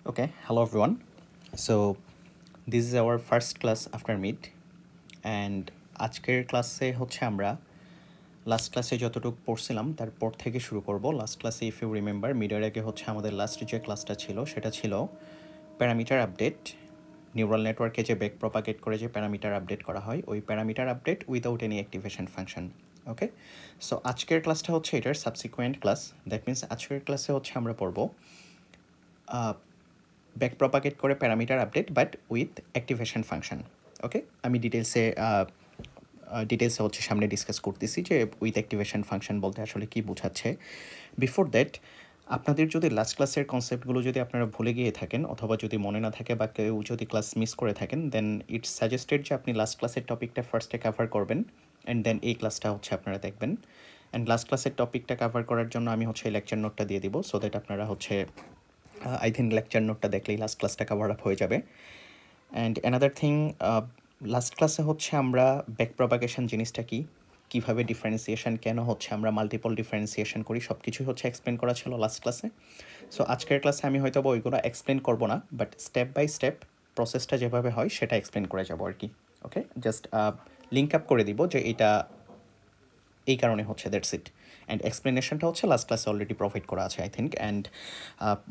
Okay, hello everyone. So this is our first class after meet and আজকের ক্লাসে হচ্ছে আমরা লাস্ট ক্লাসে যতটুকু পড়ছিলাম তারপর থেকে শুরু করব। লাস্ট ক্লাসে ইফ ইউ রিমেম্বার মিডের আগে হচ্ছে আমাদের লাস্ট যে ক্লাসটা ছিল সেটা ছিল প্যারামিটার আপডেট, নিউরাল নেটওয়ার্কে যে ব্যাক প্রপাগেট করে যে প্যারামিটার আপডেট করা হয় ওই parameter update without any activation function. Okay, so আজকের ক্লাসটা হচ্ছে এটার সাবসিকুয়েন্ট ক্লাস। দ্যাট মিনস আজকের ক্লাসে হচ্ছে আমরা পড়ব ব্যাক প্রপাগেট করে parameter update but with activation function. Okay, আমি ডিটেলসে হচ্ছে সামনে ডিসকাস করতেছি যে উইথ অ্যাক্টিভেশন ফাংশন বলতে আসলে কী বোঝাচ্ছে। বিফোর দ্যাট আপনাদের যদি লাস্ট ক্লাসের কনসেপ্টগুলো যদি আপনারা ভুলে গিয়ে থাকেন অথবা যদি মনে না থাকে বা কেউ যদি ক্লাস মিস করে থাকেন দেন ইটস সাজেস্টেড যে আপনি লাস্ট ক্লাসের টপিকটা ফার্স্টে কভার করবেন অ্যান্ড দেন এই ক্লাসটা হচ্ছে আপনারা দেখবেন। অ্যান্ড লাস্ট ক্লাসের টপিকটা কভার করার জন্য আমি হচ্ছে লেকচার নোটটা দিয়ে দিব সো দ্যাট আপনারা হচ্ছে আই থিঙ্ক লেকচার নোটটা দেখলেই লাস্ট ক্লাসটা কভার আপ হয়ে যাবে। অ্যান্ড অ্যানাদার থিং, লাস্ট ক্লাসে হচ্ছে আমরা ব্যাক প্রপাগেশন জিনিসটা কি, কীভাবে ডিফারেন্সিয়েশন কেন হচ্ছে আমরা মাল্টিপল ডিফারেন্সিয়েশন করি সব কিছুই হচ্ছে এক্সপ্লেন করা ছিল লাস্ট ক্লাসে। সো আজকের ক্লাসে আমি হয়তো ওইগুলো এক্সপ্লেন করবো না বাট স্টেপ বাই স্টেপ প্রসেসটা যেভাবে হয় সেটা এক্সপ্লেন করে যাবো আর কি। ওকে, জাস্ট লিঙ্ক আপ করে দিব যে এটা এই কারণে হচ্ছে, দ্যাটস ইট। অ্যান্ড এক্সপ্লেনেশনটা হচ্ছে লাস্ট ক্লাসে অলরেডি প্রোভাইড করা আছে আই থিঙ্ক, অ্যান্ড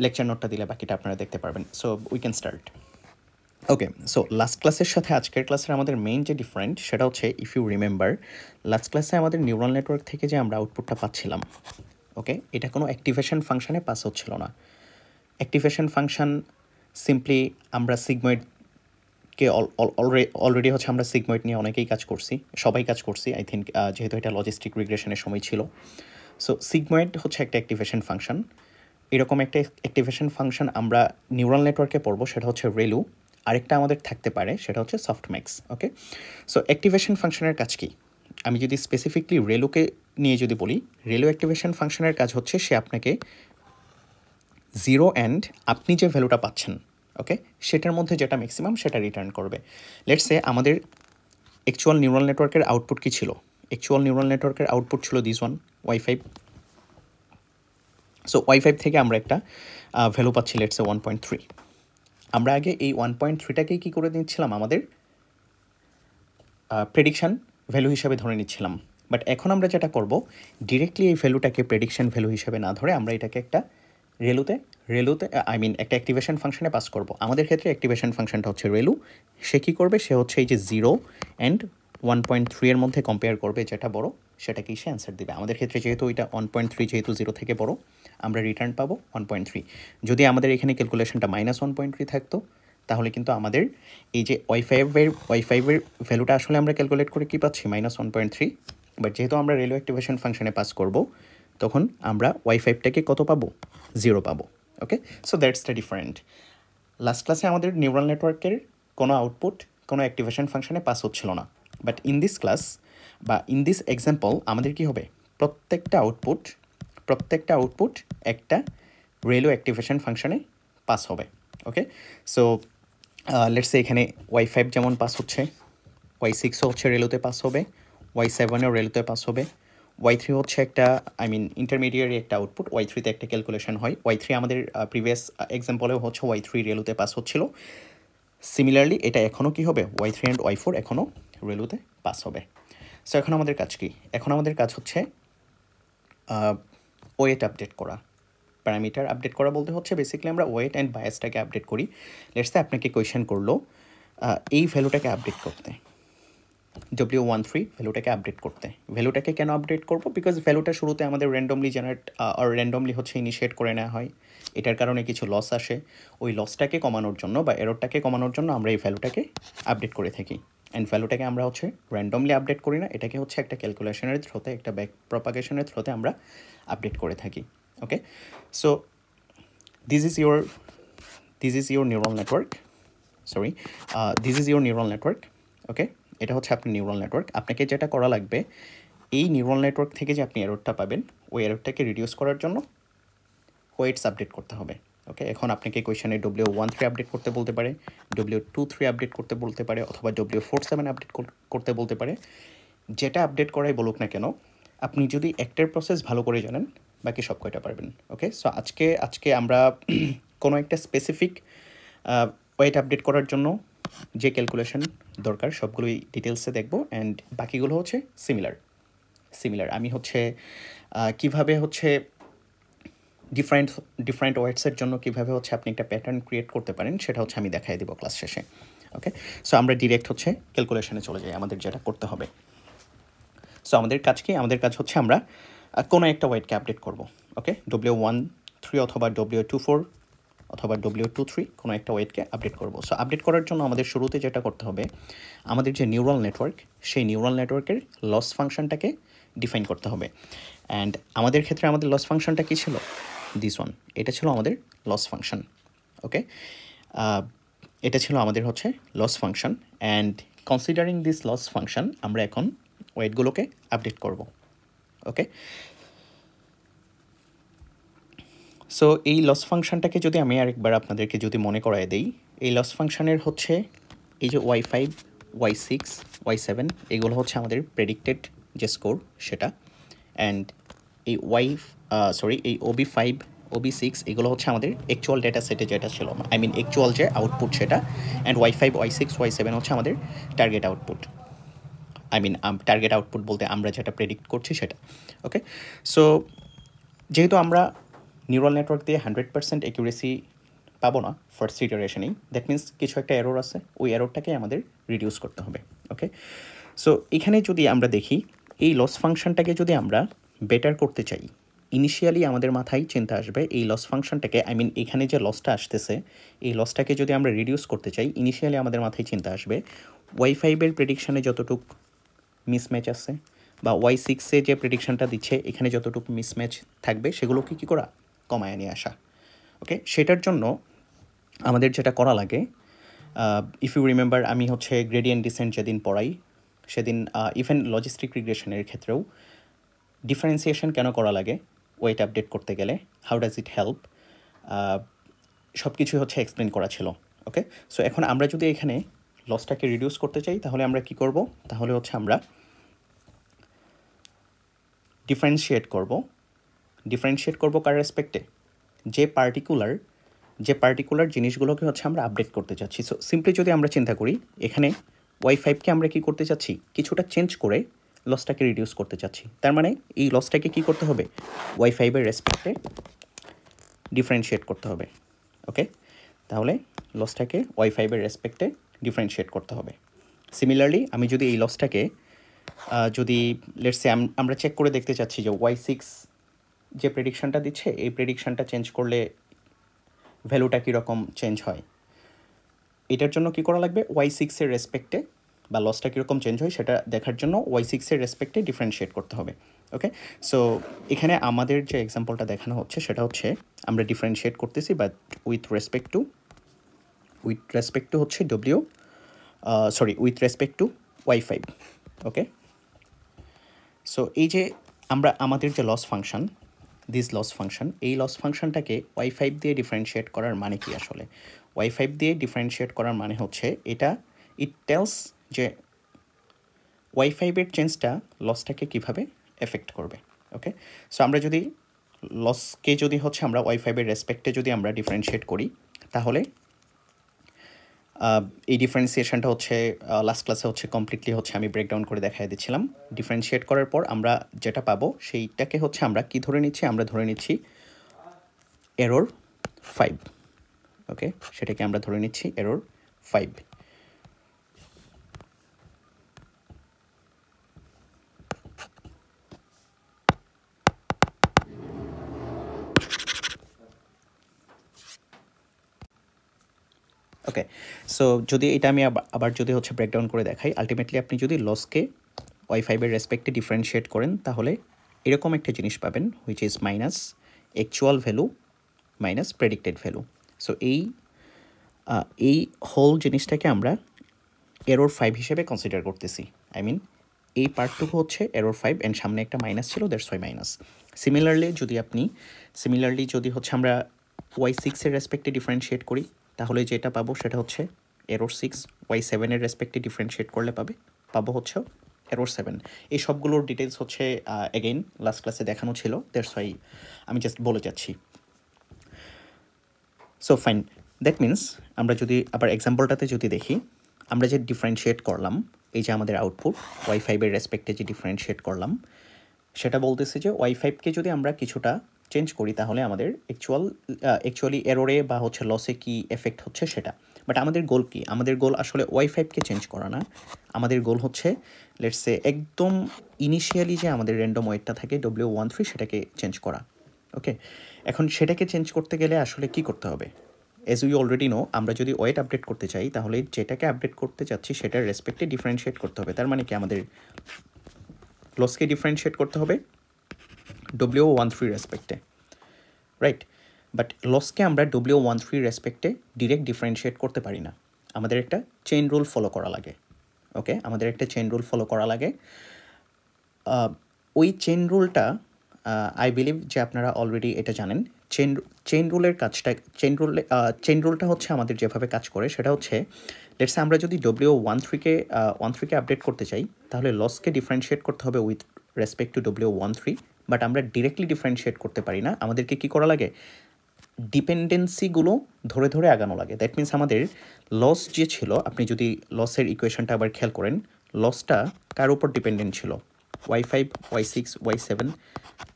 লেকচার নোটটা দিলে বাকিটা আপনারা দেখতে পারবেন। So we can start. Okay, so last ক্লাসের সাথে আজকের ক্লাসের আমাদের মেইন যে ডিফারেন্ট সেটা হচ্ছে ইফ ইউ রিমেম্বার লাস্ট ক্লাসে আমাদের নিউরাল নেটওয়ার্ক থেকে যে আমরা আউটপুটটা পাচ্ছিলাম, ওকে, এটা কোনো অ্যাক্টিভেশন ফাংশনে পাস হচ্ছিল না। অ্যাক্টিভেশন ফাংশন সিম্পলি আমরা সিগময়েডকে অলরেডি হচ্ছে আমরা সিগময়েড নিয়ে অনেকেই কাজ করছি, সবাই কাজ করছি আই থিঙ্ক, যেহেতু এটা লজিস্টিক রিগ্রেশনের সময় ছিল। সো সিগময়েড হচ্ছে একটা অ্যাক্টিভেশন ফাংশন। এরকম একটা অ্যাক্টিভেশন ফাংশন আমরা নিউরাল নেটওয়ার্কে পড়বো, সেটা হচ্ছে রেলু। আরেকটা আমাদের থাকতে পারে সেটা হচ্ছে সফটম্যাক্স। ওকে, সো অ্যাক্টিভেশন ফাংশনের কাজ কি, আমি যদি স্পেসিফিকলি রেলুকে নিয়ে যদি বলি, রেলু অ্যাক্টিভেশন ফাংশনের কাজ হচ্ছে সে আপনাকে জিরো অ্যান্ড আপনি যে ভ্যালুটা পাচ্ছেন, ওকে, সেটার মধ্যে যেটা ম্যাক্সিমাম সেটা রিটার্ন করবে। লেটস সে আমাদের অ্যাকচুয়াল নিউরাল নেটওয়ার্কের আউটপুট কী ছিল, অ্যাকচুয়াল নিউরাল নেটওয়ার্কের আউটপুট ছিল দিস ওয়ান, ওয়াই5। সো ওয়াই5 থেকে আমরা একটা ভ্যালু পাচ্ছি লেটস সে 1.3। আমরা আগে এই 1.3টাকেই কী করে নিচ্ছিলাম, আমাদের প্রেডিকশান ভ্যালু হিসাবে ধরে নিচ্ছিলাম। বাট এখন আমরা যেটা করব, ডিরেক্টলি এই ভ্যালুটাকে প্রেডিকশান ভ্যালু হিসাবে না ধরে আমরা এটাকে একটা রেলুতে আই মিন একটা অ্যাক্টিভেশন ফাংশনে পাস করব। আমাদের ক্ষেত্রে অ্যাক্টিভেশন ফাংশনটা হচ্ছে রেলু। সে কী করবে, সে হচ্ছে এই যে 0 অ্যান্ড 1.3 এর মধ্যে কম্পেয়ার করবে, যেটা বড় সেটাকেই সে অ্যান্সার দেবে। আমাদের ক্ষেত্রে যেহেতু ওইটা 1.3 যেহেতু 0 থেকে বড়, আমরা রিটার্ন পাবো 1.3। যদি আমাদের এখানে ক্যালকুলেশনটা -1.3 থাকতো তাহলে কিন্তু আমাদের এই যে ওয়াই ফাইভের ভ্যালুটা আসলে আমরা ক্যালকুলেট করে কী পাচ্ছি, -1.3। বাট যেহেতু আমরা রেলু অ্যাক্টিভেশন ফাংশনে পাস করব তখন আমরা ওয়াই5টাকে কত পাবো, 0 পাবো। Okay, so that's the different. Last ক্লাসে আমাদের নিউরাল নেটওয়ার্কের কোনো আউটপুট কোনো অ্যাক্টিভেশন ফাংশনে পাস হচ্ছিল না। বাট ইন দিস ক্লাস বা ইন দিস এক্সাম্পল আমাদের কী হবে, প্রত্যেকটা আউটপুট একটা রেলু অ্যাক্টিভেশন ফাংশনে পাস হবে। ওকে, সো লেটস সে এখানে ওয়াই5 যেমন পাস হচ্ছে, ওয়াই6ও হচ্ছে রেলুতে পাস হবে, ওয়াই7ও রেলুতে পাস হবে, ওয়াই3 হচ্ছে একটা আই মিন ইন্টারমিডিয়েট একটা আউটপুট, ওয়াই3তে একটা ক্যালকুলেশন হয়। ওয়াই3 আমাদের প্রিভিয়াস এক্সাম্পলেও হচ্ছে ওয়াই3 রেলুতে পাস হচ্ছিল। সিমিলারলি এটা এখনও কী হবে, ওয়াই3 অ্যান্ড ওয়াই4 এখনও রেলুতে পাস হবে। সো এখন আমাদের কাজ কি, এখন আমাদের কাজ হচ্ছে ওয়েট আপডেট করা। প্যারামিটার আপডেট করা বলতে হচ্ছে বেসিক্যালি আমরা ওয়েট অ্যান্ড বায়াসটাকে আপডেট করি। লেটস সে আপনাকে কোয়েশ্চেন করলো এই ভ্যালুটাকে আপডেট করতে, W13 ভ্যালুটাকে আপডেট করতে। ভ্যালুটাকে কেন আপডেট করব, বিকজ ভ্যালুটা শুরুতে আমাদের র্যান্ডমলি জেনারেট আর র্যান্ডমলি হচ্ছে ইনিশিয়েট করে নেওয়া হয়। এটার কারণে কিছু লস আসে, ওই লসটাকে কমানোর জন্য বা এররটাকে কমানোর জন্য আমরা এই ভ্যালুটাকে আপডেট করে থাকি। অ্যান্ড ভ্যালুটাকে আমরা হচ্ছে র্যান্ডমলি আপডেট করি না, এটাকে হচ্ছে একটা ক্যালকুলেশনের থ্রোতে, একটা ব্যাক প্রপাগেশনের থ্রোতে আমরা আপডেট করে থাকি। Okay, so this is your neural network, okay, এটা হচ্ছে আপনার নিউরাল নেটওয়ার্ক। আপনাকে যেটা করা লাগবে, এই নিউরাল নেটওয়ার্ক থেকে যে আপনি এররটা পাবেন ওই এররটাকে রিডিউস করার জন্য ওয়েটস আপডেট করতে হবে। ওকে, এখন আপনাকে কোয়েশনে W13 আপডেট করতে বলতে পারে, W23 আপডেট করতে বলতে পারে, অথবা W47 আপডেট করতে বলতে পারে। যেটা আপডেট করাই বলুক না কেন, আপনি যদি একটার প্রসেস ভালো করে জানেন বাকি সব কয়টা পারবেন। ওকে, সো আজকে আমরা কোনো একটা স্পেসিফিক ওয়েট আপডেট করার জন্য যে ক্যালকুলেশন দরকার সবগুলোই ডিটেলসে দেখব, অ্যান্ড বাকিগুলো হচ্ছে সিমিলার। আমি হচ্ছে কিভাবে হচ্ছে ডিফারেন্ট ওয়েটসের জন্য কীভাবে হচ্ছে আপনি একটা প্যাটার্ন ক্রিয়েট করতে পারেন সেটা হচ্ছে আমি দেখাই দেবো ক্লাস শেষে। ওকে, সো আমরা ডিরেক্ট হচ্ছে ক্যালকুলেশনে চলে যাই। আমাদের যেটা করতে হবে, সো আমাদের কাজ কি? আমাদের কাজ হচ্ছে আমরা কোনো একটা ওয়েটকে আপডেট করব। ওকে, W13 অথবা W24 অথবা W23 কোনো একটা ওয়েটকে আপডেট করব। সো আপডেট করার জন্য আমাদের শুরুতে যেটা করতে হবে, আমাদের যে নিউরাল নেটওয়ার্ক, সেই নিউরাল নেটওয়ার্কের লস ফাংশনটাকে ডিফাইন করতে হবে। অ্যান্ড আমাদের ক্ষেত্রে আমাদের লস ফাংশনটা কী ছিল? দিস ওয়ান, এটা ছিল আমাদের লস ফাংশন। ওকে, এটা ছিল আমাদের হচ্ছে loss function, and considering this loss function আমরা এখন ওয়েটগুলোকে আপডেট করব। ওকে, সো এই লস ফাংশনটাকে যদি আমি আরেকবার আপনাদেরকে যদি মনে করায় দেই, এই লস ফাংশনের হচ্ছে এই যে Y5, Y6, Y7 এগুলো হচ্ছে আমাদের প্রেডিক্টেড যে স্কোর সেটা, অ্যান্ড এই এই OB5, OB6 এগুলো হচ্ছে আমাদের অ্যাকচুয়াল ডেটা সেটে যেটা ছিল, আই মিন অ্যাকচুয়াল যে আউটপুট সেটা, অ্যান্ড Y5, Y6, Y7 হচ্ছে আমাদের target output. I mean target output বলতে আমরা যেটা প্রেডিক্ট করছি সেটা। ওকে, সো যেহেতু আমরা নিউরাল নেটওয়ার্ক দিয়ে 100% অ্যাকিউরেসি পাবো না ফার্স্ট ইটারেশনেই, দ্যাট মিনস কিছু একটা এরর আছে, ওই এররটাকে আমাদের রিডিউস করতে হবে। ওকে, সো এখানে যদি আমরা দেখি এই লস ফাংশনটাকে যদি আমরা বেটার করতে চাই, ইনিশিয়ালি আমাদের মাথায় চিন্তা আসবে এই লস ফাংশনটাকে, আই মিন এখানে যে লসটা আসতেছে এই লসটাকে যদি আমরা রিডিউস করতে চাই, ইনিশিয়ালি আমাদের মাথায় চিন্তা আসবে Y5-এর প্রেডিকশানে যতটুক মিসম্যাচ আছে বা Y6-এ যে প্রেডিকশানটা দিচ্ছে এখানে যতটুকু মিসম্যাচ থাকবে সেগুলোকে কী করা? কমায় নিয়ে আসা। ওকে, সেটার জন্য আমাদের যেটা করা লাগে, ইফ ইউ রিমেম্বার আমি হচ্ছে গ্রেডিয়েন্ট ডিসেন্ট যেদিন পড়াই সেদিন ইভেন লজিস্টিক রিগ্রেশনের ক্ষেত্রেও ডিফারেন্সিয়েশন কেন করা লাগে ওয়েট আপডেট করতে গেলে, হাউ ডাজ ইট হেল্প, সব কিছুই হচ্ছে এক্সপ্লেন করা ছিল। ওকে, সো এখন আমরা যদি এখানে লসটাকে রিডিউস করতে চাই তাহলে আমরা কি করব? তাহলে হচ্ছে আমরা ডিফারেন্সিয়েট করব কার রেসপেক্টে? যে পার্টিকুলার জিনিসগুলোকে হচ্ছে আমরা আপডেট করতে চাচ্ছি। সো সিম্পলি যদি আমরা চিন্তা করি, এখানে Y5-কে আমরা কি করতে চাচ্ছি? কিছুটা চেঞ্জ করে লসটাকে রিডিউস করতে চাচ্ছি। তার মানে এই লসটাকে কি করতে হবে? Y5-এর রেসপেক্টে ডিফারেন্সিয়েট করতে হবে। ওকে, তাহলে লসটাকে Y5-এর রেসপেক্টে ডিফারেন্সিয়েট করতে হবে। সিমিলারলি আমি যদি এই লসটাকে যদি লেটস সে আমরা চেক করে দেখতে চাচ্ছি যে Y6 যে প্রেডিকশানটা দিচ্ছে এই প্রেডিকশানটা চেঞ্জ করলে ভ্যালুটা কীরকম চেঞ্জ হয়, এটার জন্য কী করা লাগবে? Y6-এর রেসপেক্টে বা লসটা কীরকম চেঞ্জ হয় সেটা দেখার জন্য Y6-এর রেসপেক্টে ডিফারেন্সিয়েট করতে হবে। ওকে, সো এখানে আমাদের যে এক্সাম্পলটা দেখানো হচ্ছে সেটা হচ্ছে আমরা ডিফারেন্সিয়েট করতেছি বাট উইথ রেসপেক্ট টু হচ্ছে with respect two Y5। Okay, so এই যে আমরা আমাদের যে লস ফাংশন, এই লস ফাংশনটাকে Y5 দিয়ে ডিফারেন্সিয়েট করার মানে কি আসলে? Y5 দিয়ে ডিফারেন্সিয়েট করার মানে হচ্ছে ইট টেলস যে Y5-এর চেঞ্জটা লসটাকে কীভাবে এফেক্ট করবে। ওকে, সো আমরা যদি লসকে যদি হচ্ছে আমরা Y5-এর রেসপেক্টে যদি আমরা ডিফারেন্সিয়েট করি তাহলে এই ডিফারেন্সিয়েশনটা হচ্ছে লাস্ট ক্লাসে হচ্ছে কমপ্লিটলি হচ্ছে আমি ব্রেকডাউন করে দেখাই দিচ্ছিলাম। ডিফারেন্সিয়েট করার পর আমরা যেটা পাবো সেইটাকে হচ্ছে আমরা কি ধরে নিচ্ছি? আমরা ধরে নিচ্ছি এরর 5। ওকে, সেটাকে আমরা ধরে নিচ্ছি এরর 5। ওকে, সো যদি এটা আমি আবার যদি হচ্ছে ব্রেকডাউন করে দেখাই, আলটিমেটলি আপনি যদি লসকে Y5-এর রেসপেক্টে ডিফারেন্সিয়েট করেন তাহলে এরকম একটা জিনিস পাবেন, which is minus actual value minus predicted value. So এই হোল জিনিসটাকে আমরা এরর 5 হিসেবে কনসিডার করতেছি। আই মিন এই পার্টটুকু হচ্ছে এরর 5 অ্যান্ড সামনে একটা মাইনাস ছিল, দ্যাটস ওয়াই মাইনাস। সিমিলারলি যদি হচ্ছে আমরা Y6-এর রেসপেক্টে ডিফারেন্সিয়েট করি তাহলে যেটা পাবো সেটা হচ্ছে এরর 6। Y7-এর রেসপেক্টে ডিফারেন্সিয়েট করলে পাবো হচ্ছে এরর 7। এই সবগুলোর ডিটেলস হচ্ছে এগেইন লাস্ট ক্লাসে দেখানো ছিল, দ্যাটস ওয়াই আমি জাস্ট বলে যাচ্ছি। সো ফাইন, দ্যাট মিনস আমরা যদি আবার এক্সাম্পলটাতে যদি দেখি, আমরা যে ডিফারেন্সিয়েট করলাম, এই যে আমাদের আউটপুট y5 রেসপেক্টে যে ডিফারেন্সিয়েট করলাম, সেটা বলতেছে যে y5কে যদি আমরা কিছুটা চেঞ্জ করি তাহলে আমাদের অ্যাকচুয়ালি এররে বা হচ্ছে লসে কি এফেক্ট হচ্ছে সেটা। বাট আমাদের গোল কি? আমাদের গোল আসলে y5কে চেঞ্জ করা না, আমাদের গোল হচ্ছে লেটস সে একদম ইনিশিয়ালি যে আমাদের র্যান্ডম ওয়েটটা থাকে W13 সেটাকে চেঞ্জ করা। ওকে, এখন সেটাকে চেঞ্জ করতে গেলে আসলে কি করতে হবে? এজ উই অলরেডি নো, আমরা যদি ওয়েট আপডেট করতে চাই তাহলে যেটাকে আপডেট করতে চাচ্ছি সেটার রেসপেক্টে ডিফারেন্সিয়েট করতে হবে। তার মানে কি আমাদের লসকে ডিফারেন্সিয়েট করতে হবে W13 রেসপেক্টে, রাইট? বাট লসকে আমরা W13 রেসপেক্টে ডিরেক্ট ডিফারেন্সিয়েট করতে পারি না, আমাদের একটা চেইন রুল ফলো করা লাগে। ওকে, আমাদের একটা চেইন রুল ফলো করা লাগে। ওই চেইন রুলটা আই বিলিভ যে আপনারা অলরেডি এটা জানেন। চেইন রুলের কাজটা, চেইন রুলটা হচ্ছে আমাদের যেভাবে কাজ করে সেটা হচ্ছে, লেটস সে আমরা যদি W13কে আপডেট করতে চাই তাহলে লসকে ডিফারেন্সিয়েট করতে হবে with respect two W13, but আমরা ডিরেক্টলি ডিফারেন্সিয়েট করতে পারি না, আমাদেরকে কী করা লাগে? ডিপেন্ডেন্সিগুলো ধরে ধরে আগানো লাগে। দ্যাট মিনস আমাদের লস যে ছিল, আপনি যদি লসের ইকুয়েশনটা আবার খেয়াল করেন, লসটা কার উপর ডিপেন্ডেন্ট ছিল? y5, y6, y7।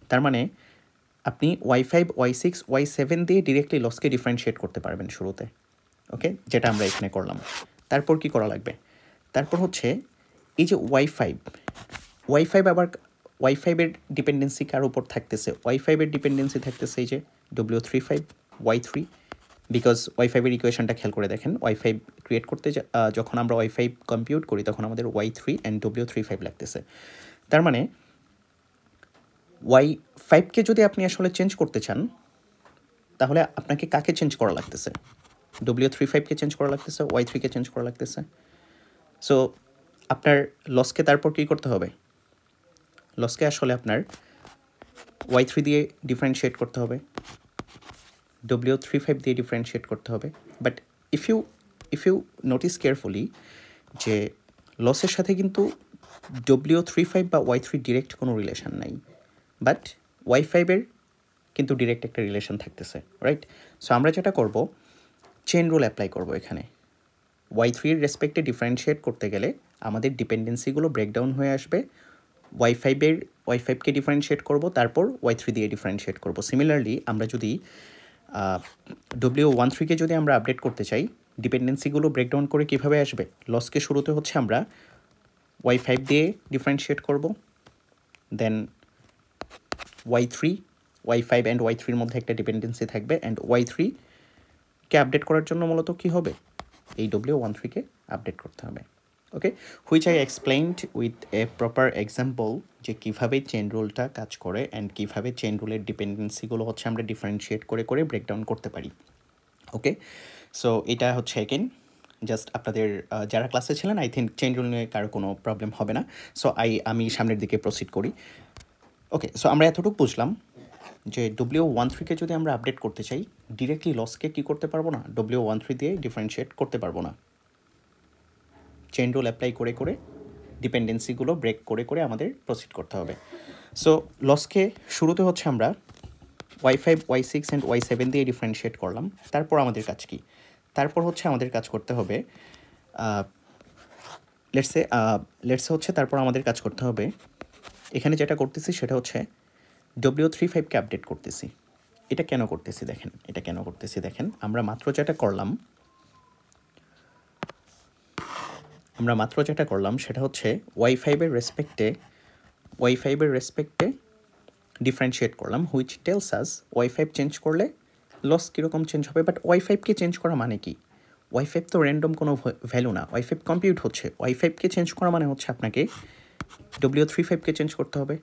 তার মানে আপনি y5, y6, y7 দিয়ে ডিরেক্টলি লসকে ডিফারেন্সিয়েট করতে পারবেন শুরুতে। ওকে, যেটা আমরা এখানে করলাম। তারপর কি করা লাগবে? তারপর হচ্ছে এই যে y5 আবার y5-এর ডিপেন্ডেন্সি কার উপর থাকতেছে? y5-এর ডিপেন্ডেন্সি থাকতেছে এই যে W35, y3, বিকজ y5-এর ইকুয়েশনটা খেয়াল করে দেখেন, y5 ক্রিয়েট করতে যখন আমরা y5 কম্পিউট করি তখন আমাদের y3 অ্যান্ড W35 লাগতেছে। তার মানে y5কে যদি আপনি আসলে চেঞ্জ করতে চান তাহলে আপনাকে কাকে চেঞ্জ করা লাগতেছে? W35কে চেঞ্জ করা লাগতেছে, y3কে চেঞ্জ করা লাগতেছে। সো আপনার লসকে তারপর কী করতে হবে? লসকে আসলে আপনার y3 দিয়ে ডিফারেন্সিয়েট করতে হবে, W35 দিয়ে ডিফারেন্সিয়েট করতে হবে। But if you notice carefully যে লসের সাথে কিন্তু W35 বা y3 ডিরেক্ট কোনো রিলেশন নাই, বাট y5-এর কিন্তু ডিরেক্ট একটা রিলেশন থাকতেছে, রাইট? সো আমরা যেটা করব, চেইন রুল অ্যাপ্লাই করব এখানে। y3-এর রেসপেক্টে ডিফারেন্সিয়েট করতে গেলে আমাদের ডিপেন্ডেন্সিগুলো ব্রেকডাউন হয়ে আসবে, y5কে ডিফারেন্সিয়েট করব, তারপর y3 দিয়ে ডিফারেন্সিয়েট করব। সিমিলারলি আমরা যদি W13কে যদি আমরা আপডেট করতে চাই, ডিপেন্ডেন্সিগুলো ব্রেকডাউন করে কীভাবে আসবে? লসকে শুরুতে হচ্ছে আমরা y5 দিয়ে ডিফারেন্সিয়েট করব, দেন y5 অ্যান্ড y3-এর মধ্যে একটা ডিপেন্ডেন্সি থাকবে, অ্যান্ড y3কে আপডেট করার জন্য মূলত কী হবে? এই W13কে আপডেট করতে হবে। Okay, which I explained with a proper example যে কীভাবে চেইন রুলটা কাজ করে অ্যান্ড কীভাবে চেইন রুলের ডিপেন্ডেন্সিগুলো হচ্ছে আমরা ডিফারেন্সিয়েট করে করে ব্রেকডাউন করতে পারি। ওকে, সো এটা হচ্ছে এগেন জাস্ট আপনাদের যারা ক্লাসে ছিলেন, আই থিঙ্ক চেইন রুল নিয়ে কারো কোনো প্রবলেম হবে না। সো আমি সামনের দিকে প্রসিড করি। ওকে, সো আমরা এতটুকু বুঝলাম যে W13কে যদি আমরা আপডেট করতে চাই, ডিরেক্টলি লসকে কী করতে পারবো না? W13 দিয়ে ডিফারেন্সিয়েট করতে পারবো না, চেইন রুল অ্যাপ্লাই করে করে ডিপেন্ডেন্সিগুলো ব্রেক করে করে আমাদের প্রসিড করতে হবে। সো লসকে শুরুতে হচ্ছে আমরা y5, y6 অ্যান্ড y7 দিয়ে ডিফারেন্সিয়েট করলাম। তারপর আমাদের কাজ কি? তারপর হচ্ছে আমাদের কাজ করতে হবে, লেটসে হচ্ছে তারপর আমাদের কাজ করতে হবে, এখানে যেটা করতেছি সেটা হচ্ছে W35কে আপডেট করতেছি। এটা কেন করতেছি দেখেন, আমরা মাত্র যেটা করলাম সেটা হচ্ছে y5-এর রেসপেক্টে ডিফারেন্সিয়েট করলাম, which tells us y5 change করলে লস কীরকম চেঞ্জ হবে। বাট y5কে চেঞ্জ করা মানে কি? y5 তো র্যান্ডম কোনো ভ্যালু না, y5 কম্পিউট হচ্ছে। y5কে চেঞ্জ করা মানে হচ্ছে আপনাকে W35কে চেঞ্জ করতে হবে,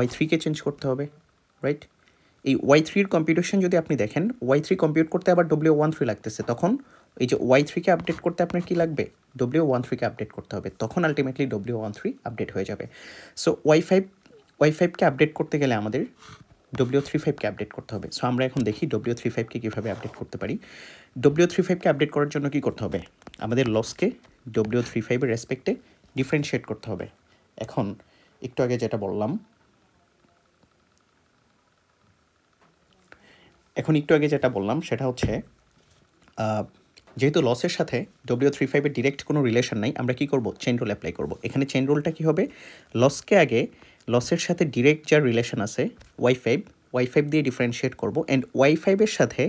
y3কে চেঞ্জ করতে হবে, রাইট? এই y3-র কম্পিউটেশন যদি আপনি দেখেন, y3 কম্পিউট করতে আবার W13 লাগতেছে, তখন এই যে y3কে আপডেট করতে আপনার কী লাগবে? W13কে আপডেট করতে হবে, তখন আলটিমেটলি W13 আপডেট হয়ে যাবে। সো y5কে আপডেট করতে গেলে আমাদের W35কে আপডেট করতে হবে। সো আমরা এখন দেখি W35কে কীভাবে আপডেট করতে পারি। W35কে আপডেট করার জন্য কী করতে হবে? আমাদের লসকে W35-এর রেসপেক্টে ডিফারেন্সিয়েট করতে হবে। এখন একটু আগে যেটা বললাম সেটা হচ্ছে যেহেতু লসের সাথে W35 এর ডিরেক্ট কোনো রিলেশন নাই, আমরা কি করব, চেইন রুল অ্যাপ্লাই করব। এখানে চেইন রুলটা কি হবে, লসকে আগে লসের সাথে ডিরেক্ট যার রিলেশন আছে y5 দিয়ে ডিফারেন্সিয়েট করব, অ্যান্ড y5 এর সাথে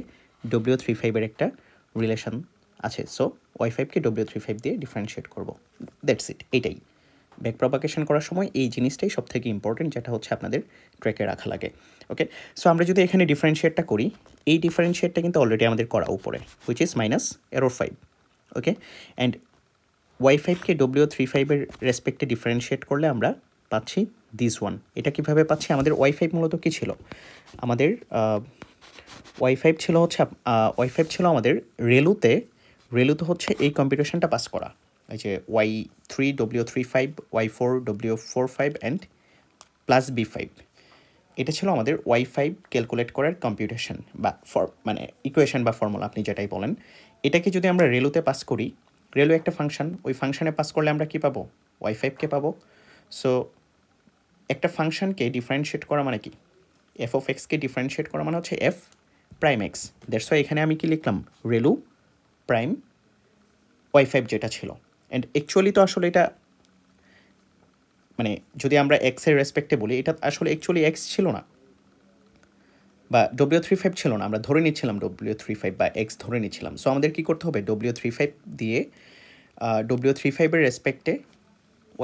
W35 এর একটা রিলেশন আছে, সো y5কে W35 দিয়ে ডিফারেন্সিয়েট করব। দ্যাটস ইট, এইটাই। ব্যাক প্রপাগেশন করার সময় এই জিনিসটাই সব থেকে ইম্পর্টেন্ট, যেটা হচ্ছে আপনাদের ট্র্যাকে রাখা লাগে। ওকে, সো আমরা যদি এখানে ডিফারেন্সিয়েটটা করি, এই ডিফারেন্সিয়েটটা কিন্তু অলরেডি আমাদের করা উপরে, which is minus error 5। Okay, and y5কে W35 এর রেসপেক্টে ডিফারেন্সিয়েট করলে আমরা পাচ্ছি দিস ওয়ান। এটা কিভাবে পাচ্ছি, আমাদের y5 মূলত কী ছিল, আমাদের y5 ছিল আমাদের রেলুতে হচ্ছে এই কম্পিউটেশনটা পাস করা, এই যে y3 W35 y4 W45 and plus B5, এটা ছিল আমাদের y5 ক্যালকুলেট করার কম্পিউটেশন বা মানে ইকুয়েশন বা ফর্মুলা, আপনি যেটাই বলেন। এটাকে যদি আমরা রেলুতে পাস করি, রেলু একটা ফাংশন, ওই ফাংশনে পাস করলে আমরা কি পাবো, y5কে পাবো। সো একটা ফাংশনকে ডিফারেন্সিয়েট করা মানে কি, এফ অফ এক্সকে ডিফারেন্সিয়েট করা মানে হচ্ছে F prime x. That's why এখানে আমি কি লিখলাম, রেলু প্রাইম y5 যেটা ছিল। অ্যান্ড অ্যাকচুয়ালি তো আসলে এটা মানে যদি আমরা এক্সের রেসপেক্টে বলি, এটা আসলে অ্যাকচুয়ালি এক্স ছিল না বা W35 ছিল না, আমরা ধরে নিচ্ছিলাম W35 বা এক্স ধরে নিচ্ছিলাম। সো আমাদের কী করতে হবে, W35 দিয়ে W35 এর রেসপেক্টে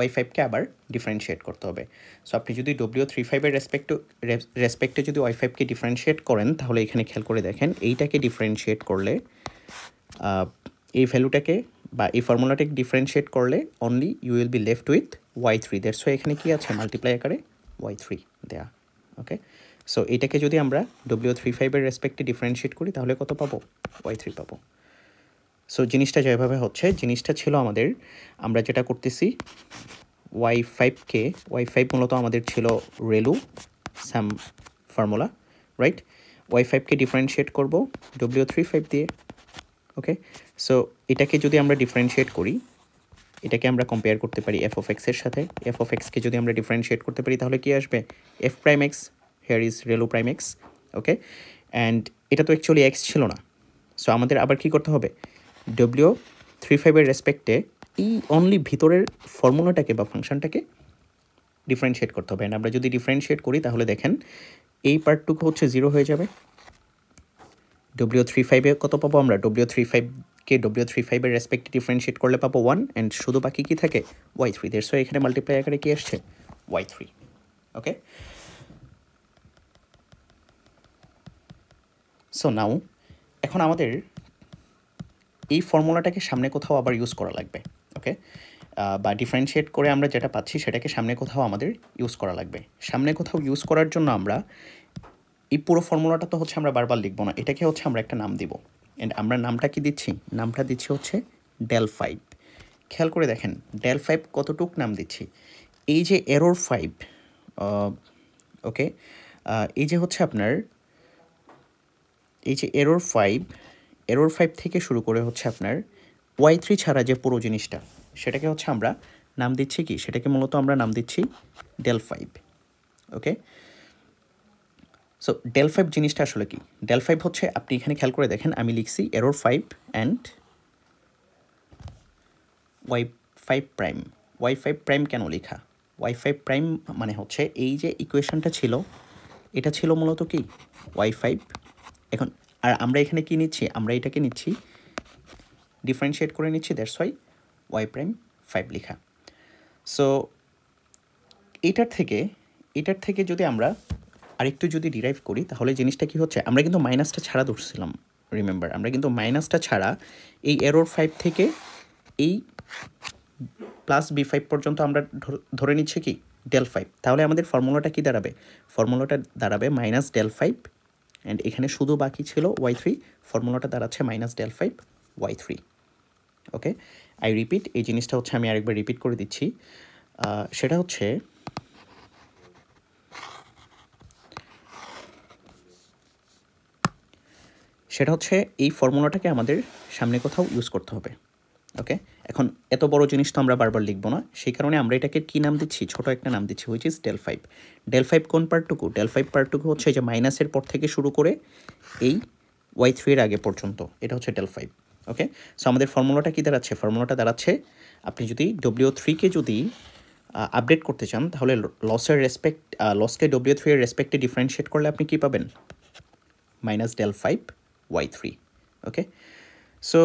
y5কে আবার ডিফারেন্সিয়েট করতে হবে। সো আপনি যদি W35 এর রেসপেক্টে যদি y5কে ডিফারেন্সিয়েট করেন, তাহলে এখানে খেয়াল করে দেখেন, এইটাকে ডিফারেন্সিয়েট করলে এই ভ্যালুটাকে বা এই ফর্মুলাটাকে ডিফারেন্সিয়েট করলে only you will be left with y3। That's why এখানে কি আছে, মাল্টিপ্লাই আকারে y3 দেয়া। ওকে, সো এটাকে যদি আমরা W35 এর রেসপেক্টে ডিফারেন্সিয়েট করি, তাহলে কত পাবো, y3 পাবো। সো জিনিসটা যেভাবে হচ্ছে, জিনিসটা ছিল আমাদের, আমরা যেটা করতেছি y5 মূলত আমাদের ছিল রেলু সাম ফর্মুলা, রাইট। y5কে ডিফারেন্সিয়েট করব W35 দিয়ে। ওকে, সো এটাকে যদি আমরা ডিফারেন্সিয়েট করি, এটাকে আমরা কম্পেয়ার করতে পারি এফ অফ এক্সের সাথে। এফ অফ এক্সকে যদি আমরা ডিফারেন্সিয়েট করতে পারি, তাহলে কি আসবে, F prime X, here is ReLU prime X. Okay, and এটা তো অ্যাকচুয়ালি এক্স ছিল না, সো আমাদের আবার কি করতে হবে, W35 এর রেসপেক্টে এই অনলি ভিতরের ফর্মুলাটাকে বা ফাংশনটাকে ডিফারেন্সিয়েট করতে হবে। অ্যান্ড আমরা যদি ডিফারেন্সিয়েট করি, তাহলে দেখেন এই পার্টটুকু হচ্ছে 0 হয়ে যাবে। W35 কত পাবো আমরা, W35কে W35 এর রেসপেক্টে ডিফারেন্সিয়েট করলে পাবো 1, অ্যান্ড শুধু বাকি কি থাকে, y3। দ্যাটস ওয়াই এখানে মাল্টিপ্লাই আকারে কি আসছে, y3। ওকে, সো নাও এখন আমাদের এই ফর্মুলাটাকে সামনে কোথাও আবার ইউজ করা লাগবে। ওকে, বা ডিফারেন্সিয়েট করে আমরা যেটা পাচ্ছি সেটাকে সামনে কোথাও আমাদের ইউজ করা লাগবে। সামনে কোথাও ইউজ করার জন্য আমরা এই পুরো ফর্মুলাটা তো হচ্ছে আমরা বারবার লিখবো না, এটাকে হচ্ছে আমরা একটা নাম দিব। অ্যান্ড আমরা নামটা কি দিচ্ছি, নামটা দিচ্ছি হচ্ছে del5। খেয়াল করে দেখেন del5 কতটুক নাম দিচ্ছি, এই যে এরর 5, ওকে, এই যে হচ্ছে আপনার এই যে এরর 5 থেকে শুরু করে হচ্ছে আপনার y3 ছাড়া যে পুরো জিনিসটা, সেটাকে হচ্ছে আমরা নাম দিচ্ছি কি, সেটাকে মূলত আমরা নাম দিচ্ছি del5। ওকে, সো del5 জিনিসটা আসলে কি, del5 হচ্ছে, আপনি এখানে খেয়াল করে দেখেন আমি লিখছি এরর 5 অ্যান্ড y5 প্রাইম কেন লেখা, y5 প্রাইম মানে হচ্ছে এই যে ইকুয়েশনটা ছিল, এটা ছিল মূলত কি y5। এখন আর আমরা এখানে কি নিচ্ছি, আমরা এটাকে নিচ্ছি ডিফারেন্সিয়েট করে নিচ্ছি, দ্যাটস ওয়াই y'5 লেখা। সো এটার থেকে যদি আমরা আরেকটু যদি ডিরাইভ করি, তাহলে জিনিসটা কি হচ্ছে, আমরা কিন্তু মাইনাসটা ছাড়া ধরছিলাম, রিমেম্বার আমরা কিন্তু মাইনাসটা ছাড়া এই এরর 5 থেকে এই প্লাস B5 পর্যন্ত আমরা ধরে নিচ্ছি কি del5। তাহলে আমাদের ফর্মুলাটা কি দাঁড়াবে, ফর্মুলাটা দাঁড়াবে মাইনাস del5, অ্যান্ড এখানে শুধু বাকি ছিল y3, ফর্মুলাটা দাঁড়াচ্ছে minus del5 y3। Okay, I repeat, এই জিনিসটা হচ্ছে আমি আরেকবার রিপিট করে দিচ্ছি, সেটা হচ্ছে এই ফর্মুলাটাকে আমাদের সামনে কোথাও ইউজ করতে হবে। ওকে, এখন এত বড় জিনিস তো আমরা বারবার লিখবো না, সেই কারণে আমরা এটাকে কী নাম দিচ্ছি, ছোট একটা নাম দিচ্ছি, হুইচ ইজ del5। del5 কোন পার্টটুকু, del5 পার্টটুকু হচ্ছে যে মাইনাসের পর থেকে শুরু করে এই y3 এর আগে পর্যন্ত, এটা হচ্ছে del 5। ওকে, সো আমাদের ফর্মুলাটা কী দাঁড়াচ্ছে? ফর্মুলাটা দাঁড়াচ্ছে আপনি যদি W3কে যদি আপডেট করতে চান তাহলে লসকে W3 এর রেসপেক্টে ডিফারেন্সিয়েট করলে আপনি কী পাবেন? Minus del 5 y3। Okay, so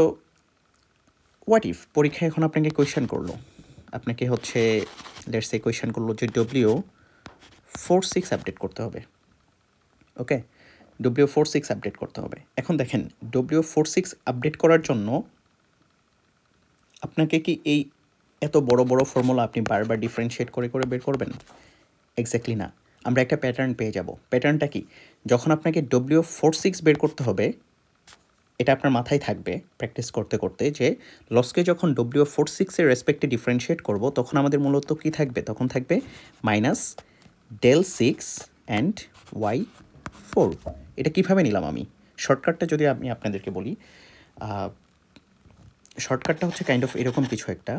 what if পরীক্ষায় এখন আপনাকে কোয়েশ্চেন করলো, আপনাকে হচ্ছে লেটস সে কোয়েশ্চেন করলো যে W46 আপডেট করতে হবে। ওকে, W46 আপডেট করতে হবে। এখন দেখেন W46 আপডেট করার জন্য আপনাকে কি এই এত বড় বড় ফর্মুলা আপনি বারবার ডিফারেন্সিয়েট করে করে বের করবেন? এক্স্যাক্টলি না। আমরা একটা প্যাটার্ন পেয়ে যাব। প্যাটার্নটা কি? যখন আপনাকে W46 বের করতে হবে, এটা আপনার মাথায় থাকবে প্র্যাকটিস করতে করতে যে লসকে যখন W46 এর রেসপেক্টে ডিফারেন্সিয়েট করব তখন আমাদের মূলত কী থাকবে? তখন থাকবে মাইনাস del 6 অ্যান্ড y4। এটা কীভাবে নিলাম আমি? শর্টকাটটা যদি আমি আপনাদেরকে বলি, শর্টকাটটা হচ্ছে কাইন্ড অফ এরকম কিছু একটা,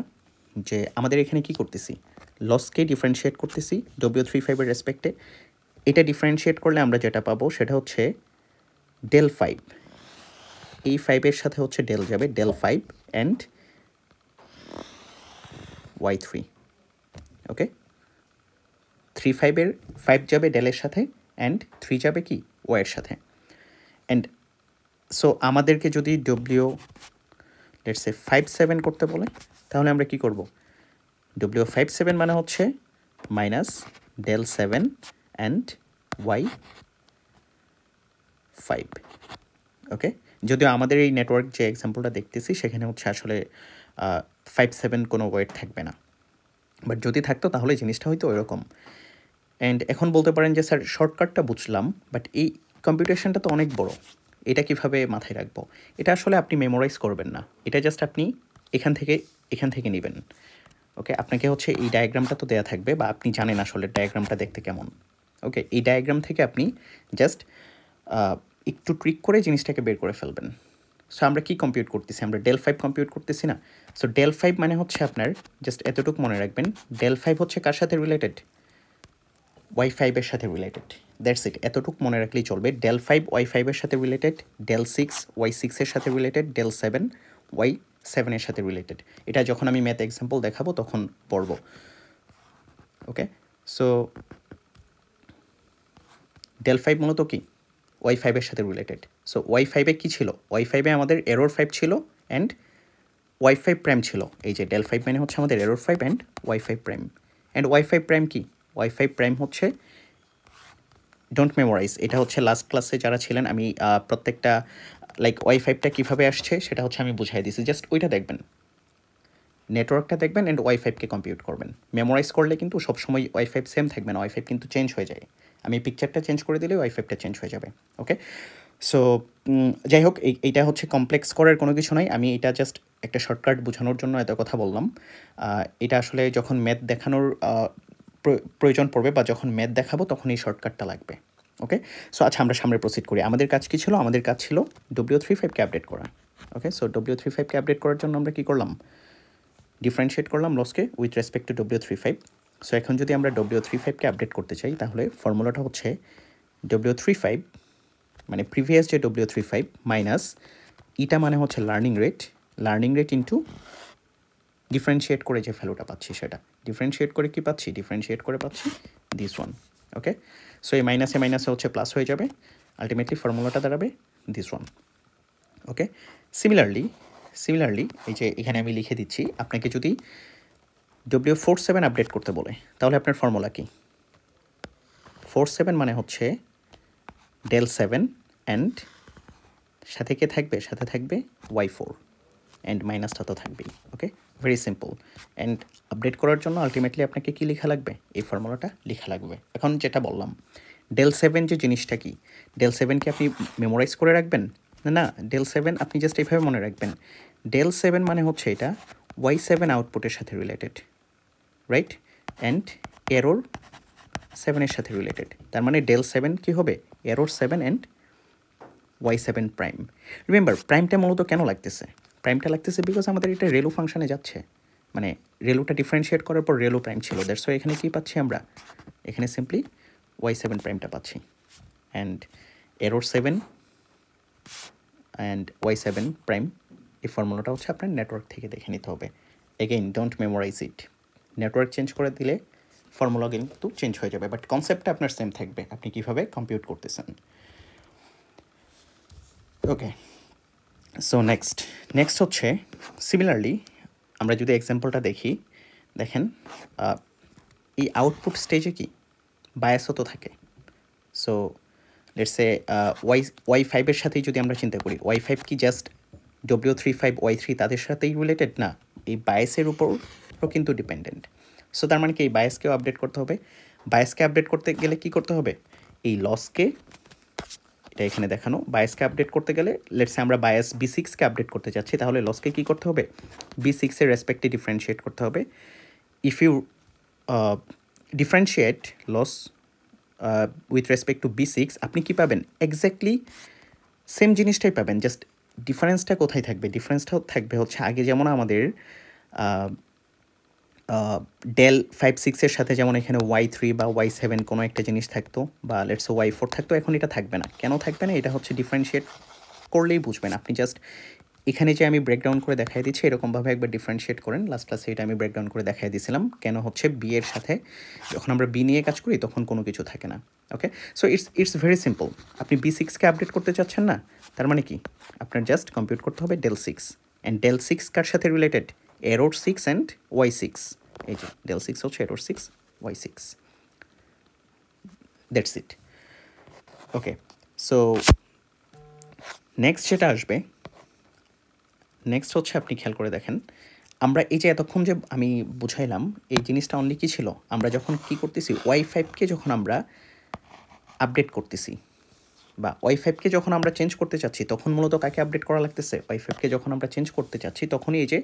যে আমাদের এখানে কি করতেছি? লসকে ডিফারেন্সিয়েট করতেছি W35 এর রেসপেক্টে। এটা ডিফারেন্সিয়েট করলে আমরা যেটা পাবো সেটা হচ্ছে del 5। এই 5-এর সাথে হচ্ছে del যাবে, del 5 অ্যান্ড y3। ওকে, 5 যাবে ডেলের সাথে অ্যান্ড 3 যাবে কি ওয়ের সাথে। অ্যান্ড সো আমাদেরকে যদি লেটস সে 57 করতে বলে তাহলে আমরা কি করব? W57 মানে হচ্ছে মাইনাস del 7 অ্যান্ড y5। ওকে, যদিও আমাদের এই নেটওয়ার্ক যে এক্সাম্পলটা দেখতেছি সেখানে হচ্ছে আসলে 57 কোনো ওয়েট থাকবে না, বাট যদি থাকতো তাহলে জিনিসটা হয়তো এরকম। অ্যান্ড এখন বলতে পারেন যে স্যার শর্টকাটটা বুঝলাম, বাট এই কম্পিউটেশনটা তো অনেক বড়, এটা কিভাবে মাথায় রাখবো? এটা আসলে আপনি মেমোরাইজ করবেন না, এটা জাস্ট আপনি এখান থেকে নেবেন। ওকে, আপনাকে হচ্ছে এই ডায়াগ্রামটা তো দেয়া থাকবে বা আপনি জানেন আসলে ডায়াগ্রামটা দেখতে কেমন। ওকে, এই ডায়াগ্রাম থেকে আপনি জাস্ট একটু ট্রিক করে জিনিসটাকে বের করে ফেলবেন। সো আমরা কি কম্পিউট করতেছি? আমরা del 5 কম্পিউট করতেছি না? সো del 5 মানে হচ্ছে আপনার জাস্ট এতটুকু মনে রাখবেন, del 5 হচ্ছে কার সাথে রিলেটেড? y5 এর সাথে রিলেটেড। দ্যাটস ইট, এতটুকু মনে রাখলেই চলবে। del 5 y5 এর সাথে রিলেটেড, del 6 y6 এর সাথে রিলেটেড, del 7 y7 এর সাথে রিলেটেড। এটা যখন আমি ম্যাথ এক্সাম্পল দেখাবো তখন পড়ব। ওকে, সো del 5 মূলত কি? y5 এর সাথে রিলেটেড। সো y5 এ কী ছিল? y5 এ আমাদের error 5 ছিল অ্যান্ড y5 প্রাইম ছিল। এই যে del 5 মানে হচ্ছে আমাদের error 5 and y5 prime. And y5 prime কি? y5 প্রাইম হচ্ছে, ডোন্ট মেমোরাইজ, এটা হচ্ছে লাস্ট ক্লাসে যারা ছিলেন আমি প্রত্যেকটা লাইক y5টা কীভাবে আসছে সেটা হচ্ছে আমি বুঝাই দিয়েছি, জাস্ট ওইটা দেখবেন, নেটওয়ার্কটা দেখবেন অ্যান্ড y5কে কম্পিউট করবেন। মেমোরাইজ করলে কিন্তু সবসময় y5 সেম থাকবে না, y5 কিন্তু চেঞ্জ হয়ে যায়। আমি পিকচারটা চেঞ্জ করে দিলে y5টা চেঞ্জ হয়ে যাবে। ওকে, সো যাই হোক, এইটা হচ্ছে কমপ্লেক্স করার কোনো কিছু নাই, আমি এটা জাস্ট একটা শর্টকাট বোঝানোর জন্য এত কথা বললাম। এটা আসলে যখন ম্যাথ দেখানোর প্রয়োজন পড়বে বা যখন ম্যাথ দেখাবো তখন এই শর্টকাটটা লাগবে। ওকে, সো আচ্ছা আমরা সামনে প্রসিড করি। আমাদের কাজ কী ছিল? আমাদের কাজ ছিল W35কে আপডেট করা। ওকে, সো W35কে আপডেট করার জন্য আমরা কী করলাম? ডিফারেন্সিয়েট করলাম লসকে with respect to W35। So এখন যদি আমরা W35কে আপডেট করতে চাই তাহলে ফর্মুলাটা হচ্ছে W35 মানে প্রিভিয়াস যে W35 মাইনাস ইটা মানে হচ্ছে লার্নিং রেট ইন্টু ডিফারেন্সিয়েট করে যে ভ্যালুটা পাচ্ছি সেটা। ডিফারেন্সিয়েট করে কি পাচ্ছি? ডিফারেন্সিয়েট করে পাচ্ছি দিস ওয়ান। ওকে, সো এই মাইনাসে হচ্ছে প্লাস হয়ে যাবে, আলটিমেটলি ফর্মুলাটা দাঁড়াবে দিস ওয়ান। ওকে, সিমিলারলি এই যে এখানে আমি লিখে দিচ্ছি, আপনাকে যদি W47 আপডেট করতে বলে তাহলে আপনার ফর্মুলা কি? 47 মানে হচ্ছে del 7 অ্যান্ড সাথে কে থাকবে? সাথে থাকবে y4 অ্যান্ড মাইনাসটা তো থাকবেই। ওকে, ভেরি সিম্পল। অ্যান্ড আপডেট করার জন্য আলটিমেটলি আপনাকে কি লেখা লাগবে? এই ফর্মুলাটা লেখা লাগবে। এখন যেটা বললাম del 7 যে জিনিসটা কি, del 7 কি আপনি মেমোরাইজ করে রাখবেন? না, del 7 আপনি জাস্ট এইভাবে মনে রাখবেন, del 7 মানে হচ্ছে এটা y7 আউটপুটের সাথে রিলেটেড, রাইট? অ্যান্ড এরর 7-এর সাথে রিলেটেড, তার মানে del 7 কি হবে? Error 7 and y7 prime. Remember প্রাইমটা মূলত কেন লাগতেছে? প্রাইমটা লাগতেছে বিকজ আমাদের এটা রেলু ফাংশনে যাচ্ছে, মানে রেলুটা ডিফারেন্সিয়েট করার পর রেলু প্রাইম ছিল, দ্যাটস ওয়াই এখানে কী পাচ্ছি আমরা? এখানে সিম্পলি y7 প্রাইমটা পাচ্ছি and error 7 and y7 prime. এই ফর্মুলাটা হচ্ছে আপনার নেটওয়ার্ক থেকে দেখে নিতে হবে। Again don't memorise it, network change করে দিলে ফর্মুলা কিন্তু চেঞ্জ হয়ে যাবে, বাট কনসেপ্টটা আপনার সেম থাকবে, আপনি কীভাবে কম্পিউট করতেছেন। ওকে, সো নেক্সট হচ্ছে সিমিলারলি আমরা যদি এক্সাম্পলটা দেখি, দেখেন এই আউটপুট স্টেজে কি বায়াসও তো থাকে। সো লেটস সে ওয়াই5 সাথেই যদি আমরা চিন্তা করি, ওয়াই5 কি জাস্ট W35 Y3 তাদের সাথেই রিলেটেড না, এই বায়াসের উপরও কিন্তু ডিপেন্ডেন্ট। সো তার মানে কি এই বায়াসকেও আপডেট করতে হবে। বায়াসকে আপডেট করতে গেলে কি করতে হবে, এই লসকে, এটা এখানে দেখানো, বায়াসকে আপডেট করতে গেলে লেটসে আমরা বায়াস B6কে আপডেট করতে চাচ্ছি, তাহলে লসকে কী করতে হবে, B6-এর রেসপেক্টে ডিফারেন্সিয়েট করতে হবে। If you differentiate loss with respect to B6, আপনি কি পাবেন, এক্স্যাক্টলি সেম জিনিসটাই পাবেন, জাস্ট ডিফারেন্সটা কোথায় থাকবে, ডিফারেন্সটাও থাকবে হচ্ছে আগে যেমন আমাদের ডেল 5-6-এর সাথে যেমন এখানে Y3 বা Y7 কোনো একটা জিনিস থাকতো, বা লেটস Y4 থাকতো, এখন এটা থাকবে না। কেন থাকবে না, এটা হচ্ছে ডিফারেন্সিয়েট করলেই বুঝবেন। আপনি জাস্ট এখানে যে আমি ব্রেকডাউন করে দেখাই দিচ্ছি, এরকমভাবে একবার ডিফারেন্সিয়েট করেন। লাস্ট ক্লাসে এটা আমি ব্রেকডাউন করে দেখাই দিয়েছিলাম, কেন হচ্ছে বি এর সাথে যখন আমরা বি নিয়ে কাজ করি তখন কোনো কিছু থাকে না। ওকে, সো ইটস ভেরি সিম্পল। আপনি B6-কে আপডেট করতে চাচ্ছেন না, তার মানে কি আপনার জাস্ট কম্পিউট করতে হবে ডেল 6, অ্যান্ড ডেল 6 কার সাথে রিলেটেড, এরর 6 অ্যান্ড Y6। এই যে ডেল 6 হচ্ছে error 6 Y6, that's it. Okay, so next যেটা আসবে, নেক্সট হচ্ছে আপনি খেয়াল করে দেখেন, আমরা এই যে এতক্ষণ যে আমি বুঝাইলাম এই জিনিসটা অনলি কী ছিল, আমরা যখন কি করতেছি Y5-কে যখন আমরা আপডেট করতেছি বা Y5-কে যখন আমরা চেঞ্জ করতে চাচ্ছি, তখন মূলত কাকে আপডেট করা লাগতেছে, Y5-কে যখন আমরা চেঞ্জ করতে চাচ্ছি তখনই এই যে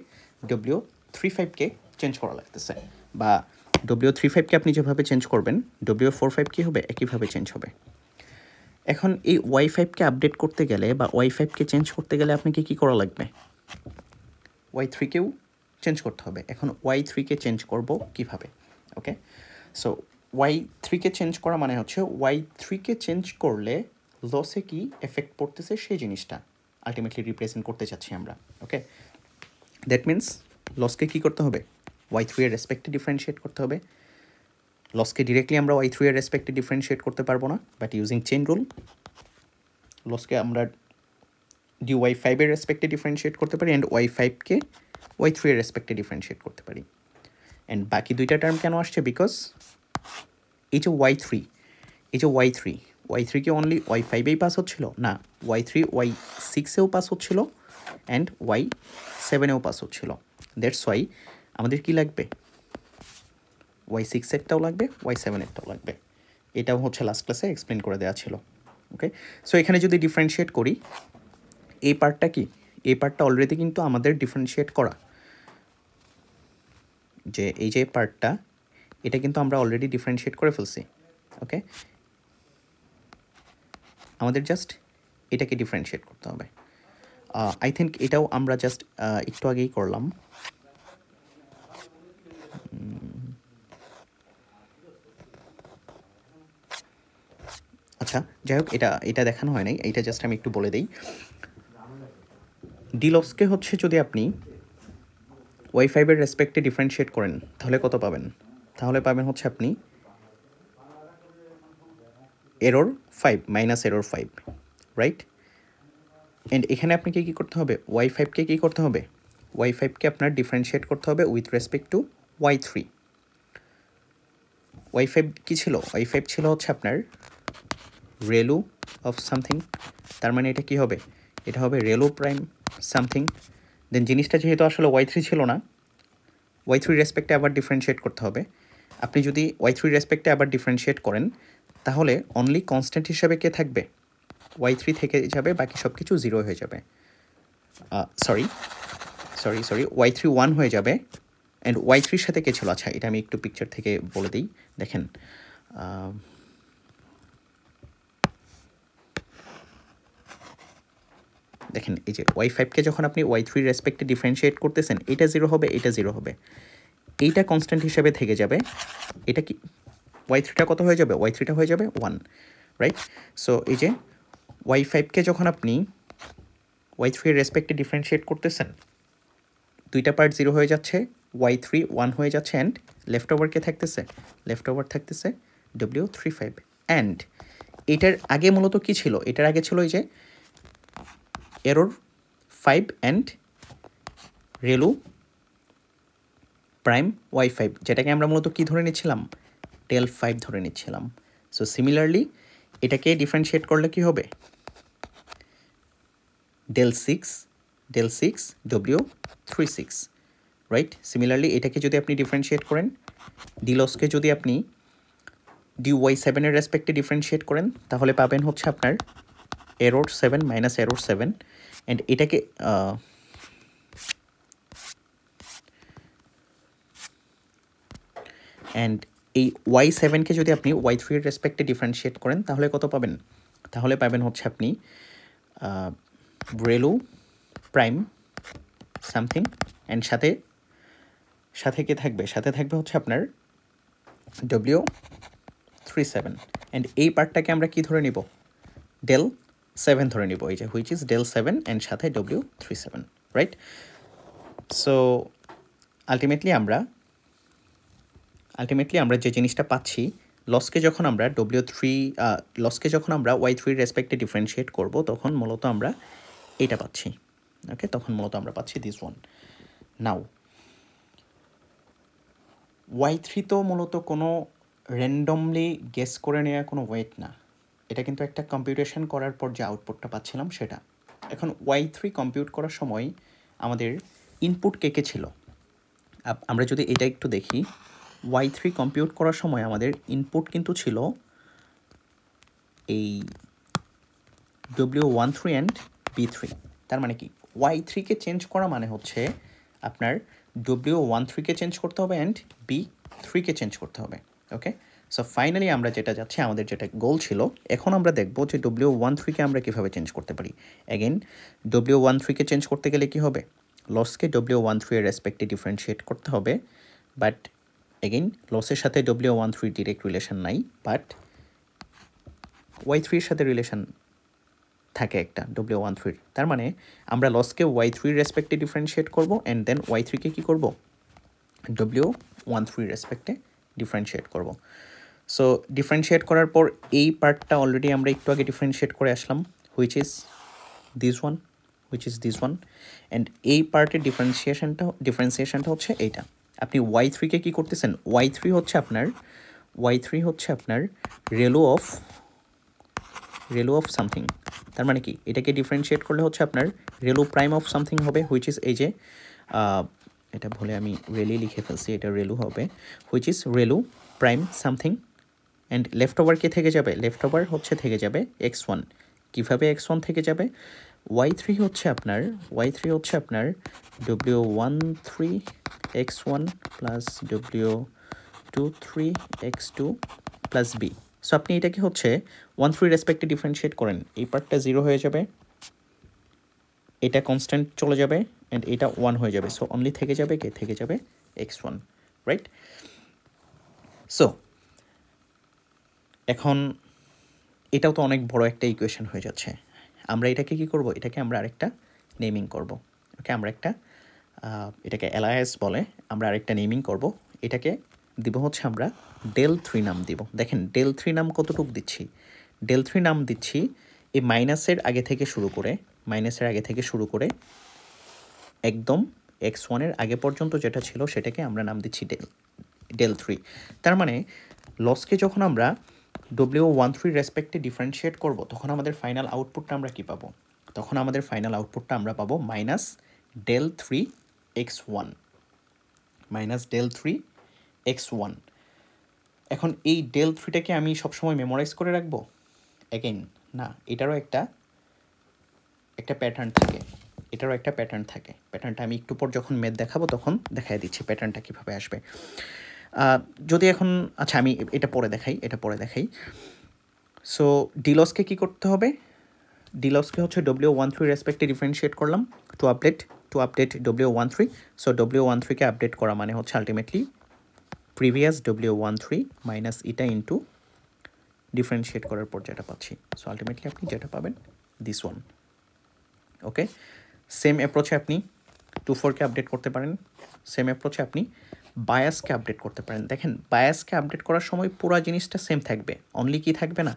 W35-কে চেঞ্জ করা লাগতেছে, বা W35-কে আপনি যেভাবে চেঞ্জ করবেন W45 কী হবে, একইভাবে চেঞ্জ হবে। এখন এই Y5-কে আপডেট করতে গেলে বা Y5-কে চেঞ্জ করতে গেলে আপনাকে কী করা লাগবে, Y3-কেও চেঞ্জ করতে হবে। এখন Y3-কে চেঞ্জ করব কিভাবে, ওকে, সো Y3-কে চেঞ্জ করা মানে হচ্ছে Y3-কে চেঞ্জ করলে লসে কি এফেক্ট পড়তেছে সেই জিনিসটা আলটিমেটলি রিপ্রেজেন্ট করতে চাচ্ছি আমরা। ওকে, দ্যাট মিনস লসকে কী করতে হবে, Y3-এর রেসপেক্টে ডিফারেন্সিয়েট করতে হবে। লসকে ডিরেক্টলি আমরা Y3-এর রেসপেক্টে ডিফারেন্সিয়েট করতে পারবো না, বাট ইউজিং চেইন রুল লসকে আমরা dy5-এর রেসপেক্টে ডিফারেন্সিয়েট করতে পারি, অ্যান্ড Y5-কে Y3-এর রেসপেক্টে ডিফারেন্সিয়েট করতে পারি। অ্যান্ড বাকি দুইটা টার্ম কেন আসছে, বিকজ এই যে Y3-কে অনলি Y5-এই পাস হচ্ছিল না, Y3 Y6-এও পাস হচ্ছিল অ্যান্ড Y7-এও পাস হচ্ছিল। দ্যাটস ওয়াই আমাদের কি লাগবে, Y6-এরটাও লাগবে, Y7-এরটাও লাগবে। এটাও হচ্ছে লাস্ট ক্লাসে এক্সপ্লেন করে দেওয়া ছিল। ওকে, সো এখানে যদি ডিফারেন্সিয়েট করি, এই পার্টটা কি, এই পার্টটা অলরেডি কিন্তু আমাদের ডিফারেন্সিয়েট করা, যে এই যে পার্টটা এটা কিন্তু আমরা অলরেডি ডিফারেন্সিয়েট করে ফেলছি। ওকে, আমাদের জাস্ট এটাকে ডিফারেন্সিয়েট করতে হবে। আই থিঙ্ক এটাও আমরা জাস্ট একটু আগেই করলাম। আচ্ছা, যাই হোক, এটা দেখানো হয় নাই, এইটা জাস্ট আমি একটু বলে দিই। ডিলসকে হচ্ছে যদি আপনি Y5-এর রেসপেক্টে ডিফারেন্সিয়েট করেন তাহলে কত পাবেন, তাহলে পাবেন হচ্ছে আপনি error 5 minus error 5, right. And এখানে আপনাকে কী করতে হবে, Y5-কে কী করতে হবে, Y5-কে আপনার ডিফারেন্সিয়েট করতে হবে with respect two Y3। Y5 কী ছিল, Y5 ছিল হচ্ছে আপনার রেলু অফ সামথিং, তার মানে এটা কি হবে, এটা হবে রেলু প্রাইম সামথিং। দেন জিনিসটা যেহেতু আসলে Y3 ছিল না, Y3 রেসপেক্টে আবার ডিফারেন্সিয়েট করতে হবে। আপনি যদি Y3 রেসপেক্টে আবার ডিফারেন্সিয়েট করেন তাহলে অনলি কনস্ট্যান্ট হিসাবে কে থাকবে, Y3 থেকে যাবে, বাকি সব কিছু 0 হয়ে যাবে। সরি Y3 1 হয়ে যাবে, অ্যান্ড Y3-র সাথে কে ছিল, আচ্ছা এটা আমি একটু পিকচার থেকে বলে দিই। দেখেন, দেখেন এই যে Y5-কে যখন আপনি Y3 রেসপেক্টে ডিফারেন্সিয়েট করতেছেন, এটা 0 হবে, এটা 0 হবে, এইটা কনস্ট্যান্ট হিসাবে থেকে যাবে। এটা কি Y3-টা কত হয়ে যাবে, Y3-টা হয়ে যাবে 1, রাইট। সো এই যে Y5-কে যখন আপনি ওয়াই থ্রি এর রেসপেক্টে ডিফারেন্সিয়েট করতেছেন, দুইটা পার্ট জিরো হয়ে যাচ্ছে, ওয়াই থ্রি ওয়ান হয়ে যাচ্ছে, অ্যান্ড লেফট ওভার কে থাকতেছে, লেফট ওভার থাকতেছে W35, অ্যান্ড এটার আগে মূলত কি ছিল, এটার আগে ছিল এই যে এরর 5 অ্যান্ড রেলু প্রাইম Y5, যেটাকে আমরা মূলত কি ধরে নিচ্ছিলাম, del 5 ধরে নিচ্ছিলাম। সো সিমিলারলি এটাকে ডিফারেন্সিয়েট করলে কি হবে, del 6 W36, রাইট। সিমিলারলি এটাকে যদি আপনি ডিফারেন্সিয়েট করেন, ডিলসকে যদি আপনি dy7 এর রেসপেক্টে ডিফারেন্সিয়েট করেন, তাহলে পাবেন হচ্ছে আপনার এরর 7 মাইনাস এরর 7, অ্যান্ড এটাকে অ্যান্ড এই y7কে যদি আপনি y3 এর রেসপেক্টে ডিফারেন্সিয়েট করেন, তাহলে কত পাবেন, তাহলে পাবেন হচ্ছে আপনি রেলু প্রাইম সামথিং, অ্যান্ড সাথে সাথে কে থাকবে, সাথে থাকবে হচ্ছে আপনার W37, অ্যান্ড এই পার্টটাকে আমরা কি ধরে নিব, del 7 ধরে নিব, এই যে হুইচ ইজ del 7 অ্যান্ড সাথে W37, রাইট। সো আলটিমেটলি আমরা যে জিনিসটা পাচ্ছি, লসকে যখন আমরা লসকে যখন আমরা y3 রেসপেক্টে ডিফারেন্সিয়েট করব, তখন মূলত আমরা এটা পাচ্ছি, ওকে, তখন মূলত আমরা পাচ্ছি দিস ওয়ান। নাও y3 তো মূলত কোনো র্যান্ডমলি গেস করে নেওয়া কোনো ওয়েট না, এটা কিন্তু একটা কম্পিউটেশন করার পর যে আউটপুটটা পাচ্ছিলাম সেটা। এখন y3 কম্পিউট করার সময় আমাদের ইনপুট কে কে ছিল, আমরা যদি এটা একটু দেখি, y3 কম্পিউট করার সময় আমাদের ইনপুট কিন্তু ছিল এই W13 অ্যান্ড B3। তার মানে কি, y3কে চেঞ্জ করা মানে হচ্ছে আপনার W13কে চেঞ্জ করতে হবে অ্যান্ড B3কে চেঞ্জ করতে হবে, ওকে। সো ফাইনালি আমরা যেটা যাচ্ছি, আমাদের যেটা গোল ছিল, এখন আমরা দেখবো যে W13কে আমরা কীভাবে চেঞ্জ করতে পারি। অ্যাগেন W13কে চেঞ্জ করতে গেলে কি হবে, লসকে W13 এর রেসপেক্টে ডিফারেন্সিয়েট করতে হবে, বাট এগেইন লসের সাথে W13 ডিরেক্ট রিলেশন নাই, বাট y3 এর সাথে রিলেশন থাকে একটা W13। তার মানে আমরা লসকে y3 রেসপেক্টে ডিফারেন্সিয়েট করব, অ্যান্ড দেন y3কে কী করব, W13 রেসপেক্টে ডিফারেন্সিয়েট করব। সো ডিফারেন্সিয়েট করার পর এই পার্টটা অলরেডি আমরা একটু আগে ডিফারেন্সিয়েট করে আসলাম, which is this one, and এই পার্টের ডিফারেন্সিয়েশনটা হচ্ছে এইটা। আপনি y3কে কী করতেছেন, y3 হচ্ছে আপনার রেলু অফ সামথিং। তার মানে কি, এটাকে ডিফারেন্সিয়েট করলে হচ্ছে আপনার রেলু প্রাইম অফ সামথিং হবে, হুইচ ইজ এই যে এটা ভুলে আমি রেলি লিখে ফেলছি, এটা রেলু হবে, which is ReLU prime something, and left over কে থেকে যাবে, লেফট ওভার হচ্ছে থেকে যাবে x1। কীভাবে x1 থেকে যাবে, y3 হচ্ছে আপনার W13 x1 plus W23 x2 plus b। So আপনি এটাকে হচ্ছে 1-3 রেসপেক্টে ডিফারেন্সিয়েট করেন, এই পার্টটা 0 হয়ে যাবে, এটা কনস্ট্যান্ট চলে যাবে, অ্যান্ড এটা 1 হয়ে যাবে। সো অনলি থেকে যাবে x1, রাইট। সো এখন এটাও তো অনেক বড় একটা ইকুয়েশন হয়ে যাচ্ছে, আমরা এটাকে কি করব, এটাকে আমরা আরেকটা নেমিং করব, ওকে। আমরা এটাকে এলআইএস বলে, আমরা আরেকটা নেমিং করব, এটাকে দিব হচ্ছে আমরা del 3 নাম দিব। দেখেন del 3 নাম কতটুকু দিচ্ছি, del 3 নাম দিচ্ছি এই মাইনাসের আগে থেকে শুরু করে একদম x1 এর আগে পর্যন্ত যেটা ছিল সেটাকে আমরা নাম দিচ্ছি del 3। তার মানে লসকে যখন আমরা W13 রেসপেক্টে ডিফারেন্সিয়েট করব, তখন আমাদের ফাইনাল আউটপুটটা আমরা কী পাবো, তখন আমাদের ফাইনাল আউটপুটটা আমরা পাবো minus del 3 x1, minus del 3 x1। এখন এই del 3টাকে আমি সবসময় মেমোরাইজ করে রাখবো, অ্যাগেন না, এটারও একটা প্যাটার্ন থাকে, প্যাটার্নটা আমি একটু পর যখন ম্যাথ দেখাবো তখন দেখাই দিচ্ছি প্যাটার্নটা কীভাবে আসবে। যদি এখন আচ্ছা আমি এটা পরে দেখাই। সো ডিলসকে কী করতে হবে, ডিলসকে হচ্ছে W13 রেসপেক্টে ডিফারেন্সিয়েট করলাম টু আপডেট W13। সো W13কে আপডেট করা মানে হচ্ছে আলটিমেটলি প্রিভিয়াস W13 মাইনাস এটা ইন্টু ডিফারেন্সিয়েট করার পর যেটা পাচ্ছি। সো আলটিমেটলি আপনি যেটা পাবেন দিস ওয়ান, ওকে, সেম অ্যাপ্রোচে আপনি 24কে আপডেট করতে পারেন, সেম অ্যাপ্রোচে আপনি বায়াসকে আপডেট করতে পারেন। দেখেন বায়াসকে আপডেট করার সময় পুরো জিনিসটা সেম থাকবে, অনলি কি থাকবে না,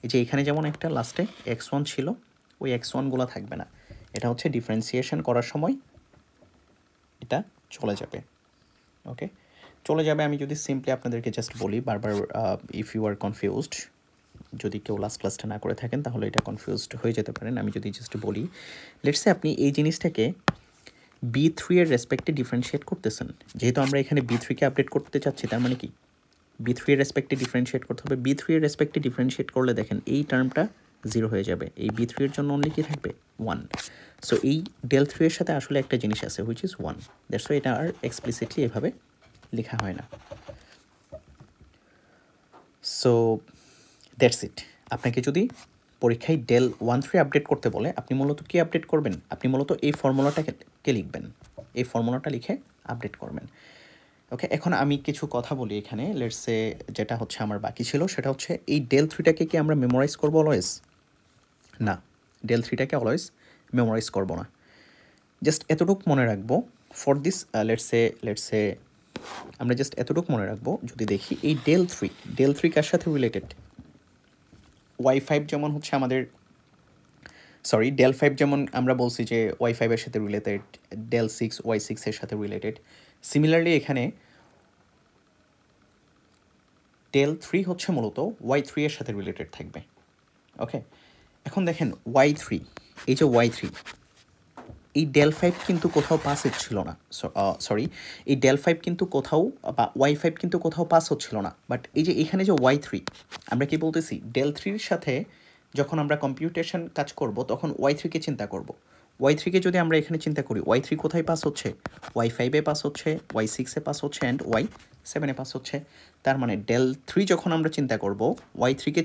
এই যে এখানে যেমন একটা লাস্টে x1 ছিল, ওই x1গুলো থাকবে না, এটা হচ্ছে ডিফারেন্সিয়েশন করার সময় এটা চলে যাবে। ওকে, চলে যাবে। আমি যদি সিম্পলি আপনাদেরকে জাস্ট বলি বারবার, ইফ ইউ আর কনফিউজড, যদি কেউ লাস্ট ক্লাসটা না করে থাকেন তাহলে এটা কনফিউজড হয়ে যেতে পারেন। আমি যদি জাস্ট বলি, লেটসে আপনি এই জিনিসটাকে B3 এর রেসপেক্টে ডিফারেন্সিয়েট করতেছেন, যেহেতু আমরা এখানে B3কে আপডেট করতে চাচ্ছি, তার মানে কি B3 এর রেসপেক্টে ডিফারেন্সিয়েট করতে হবে। B3 এর রেসপেক্টে ডিফারেন্সিয়েট করলে দেখেন এই টার্মটা 0 হয়ে যাবে, এই B3 এর জন্য অনলি কি থাকবে 1। সো এই del 3 এর সাথে আসলে একটা জিনিস আছে হুইচ ইজ 1, দ্যাটস ওয়াই এটা আর এক্সপ্লিসিটলি এভাবে লেখা হয় না। So that's it. আপনাকে যদি পরীক্ষায় del 1 3 আপডেট করতে বলে, আপনি মূলত কি আপডেট করবেন, আপনি মূলত এই ফর্মুলাটাকে লিখবেন, এই ফর্মুলাটা লিখে আপডেট করবেন। ওকে, এখন আমি কিছু কথা বলি এখানে। লেটস সে যেটা হচ্ছে আমার বাকি ছিল সেটা হচ্ছে এই del 3টাকে কি আমরা মেমোরাইজ করবো অলওয়েজ? না, del 3টাকে অলওয়েজ মেমোরাইজ করবো না। জাস্ট এতটুকু মনে রাখবো ফর দিস, লেটস সে আমরা জাস্ট এতটুকু মনে রাখবো, যদি দেখি এই del 3 কার সাথে রিলেটেড, y5 যেমন হচ্ছে আমাদের, সরি del 5 যেমন আমরা বলছি যে y5 এর সাথে রিলেটেড, del 6 y6 এর সাথে রিলেটেড, সিমিলারলি এখানে del 3 হচ্ছে মূলত y3 এর সাথে রিলেটেড থাকবে। ওকে, এখন দেখেন y3, এই যে y3, এই del 5 কিন্তু কোথাও পাস হচ্ছিল না, সরি এই del 5 কিন্তু কোথাও, বা y5 কিন্তু কোথাও পাস হচ্ছিল না, বাট এই যে এখানে যে y3, আমরা কি বলতেছি del 3-র সাথে যখন আমরা কম্পিউটেশন কাজ করব তখন y3-কে চিন্তা করব। y3-কে যদি আমরা এখানে চিন্তা করি, y3 কোথায় পাস হচ্ছে, y5-এ পাস হচ্ছে, y6-এ পাস হচ্ছে অ্যান্ড y7-এ পাস হচ্ছে। তার মানে del 3 যখন আমরা চিন্তা করব, y3-কে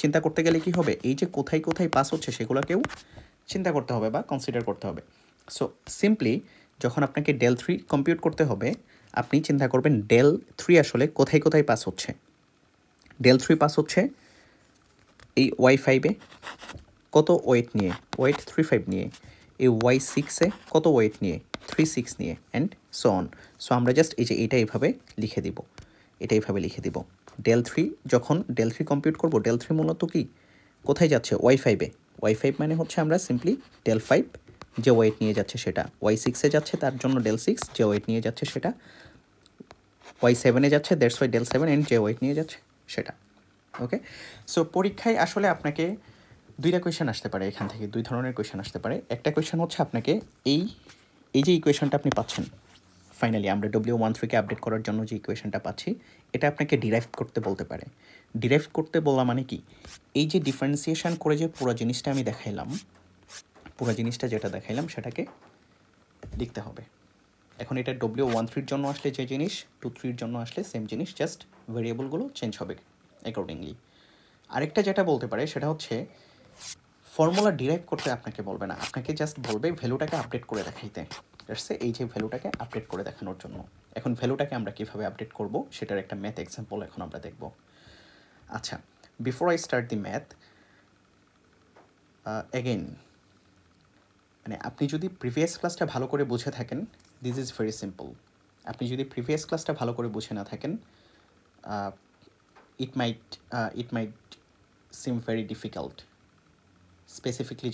চিন্তা করতে গেলে কি হবে, এই যে কোথায় কোথায় পাস হচ্ছে সেগুলোকেও চিন্তা করতে হবে বা কনসিডার করতে হবে। সো সিম্পলি যখন আপনাকে del 3 কম্পিউট করতে হবে, আপনি চিন্তা করবেন del 3 আসলে কোথায় কোথায় পাস হচ্ছে। del 3 পাস হচ্ছে এই y5-এ কত ওয়েট নিয়ে, ওয়েট 35 নিয়ে, এই y6-এ কত ওয়েট নিয়ে, 36 নিয়ে, অ্যান্ড সো অন। সো আমরা জাস্ট এই যে এটা এইভাবে লিখে দিব, এটা এইভাবে লিখে দিব। del 3 যখন del 3 কম্পিউট করব, del 3 মূলত কি কোথায় যাচ্ছে, y5-এ, y5 মানে হচ্ছে আমরা সিম্পলি del 5 যে ওয়েট নিয়ে যাচ্ছে সেটা, y6-এ যাচ্ছে তার জন্য del 6 যে ওয়েট নিয়ে যাচ্ছে সেটা, y7-এ যাচ্ছে দ্যাটস ওয়াই del 7 অ্যান্ড যে ওয়েট নিয়ে যাচ্ছে সেটা। ওকে, সো পরীক্ষায় আসলে আপনাকে দুইটা কোয়েশ্চেন আসতে পারে, এখান থেকে দুই ধরনের কোয়েশ্চেন আসতে পারে। একটা কোয়েশ্চেন হচ্ছে আপনাকে এই যে ইকুয়েশনটা আপনি পাচ্ছেন, ফাইনালি আমরা W13-কে আপডেট করার জন্য যে ইকুয়েশনটা পাচ্ছি, এটা আপনাকে ডিরাইভ করতে বলতে পারে। ডিরাইভ করতে বলা মানে কি, এই যে ডিফারেন্সিয়েশন করে যে পুরো জিনিসটা আমি দেখাইলাম, পুরো জিনিসটা যেটা দেখাইলাম সেটাকে লিখতে হবে। এখন এটা W13-র জন্য আসলে যে জিনিস 23-র জন্য আসলে সেম জিনিস, জাস্ট ভেরিয়েবলগুলো চেঞ্জ হবে অ্যাকর্ডিংলি। আরেকটা যেটা বলতে পারে সেটা হচ্ছে ফর্মুলা ডিরাইভ করতে আপনাকে বলবে না, আপনাকে জাস্ট বলবে ভ্যালুটাকে আপডেট করে দেখাইতে, এই যে ভ্যালুটাকে আপডেট করে দেখানোর জন্য। এখন ভ্যালুটাকে আমরা কীভাবে আপডেট করব সেটার একটা ম্যাথ এক্সাম্পল এখন আমরা দেখব। আচ্ছা, before I start the math, again মানে আপনি যদি প্রিভিয়াস ক্লাসটা ভালো করে বুঝে থাকেন, দিস ইজ ভেরি সিম্পল। আপনি যদি প্রিভিয়াস ক্লাসটা ভালো করে বুঝে না থাকেন, ইট মাইট সিম ভেরি ডিফিকাল্ট, স্পেসিফিকলি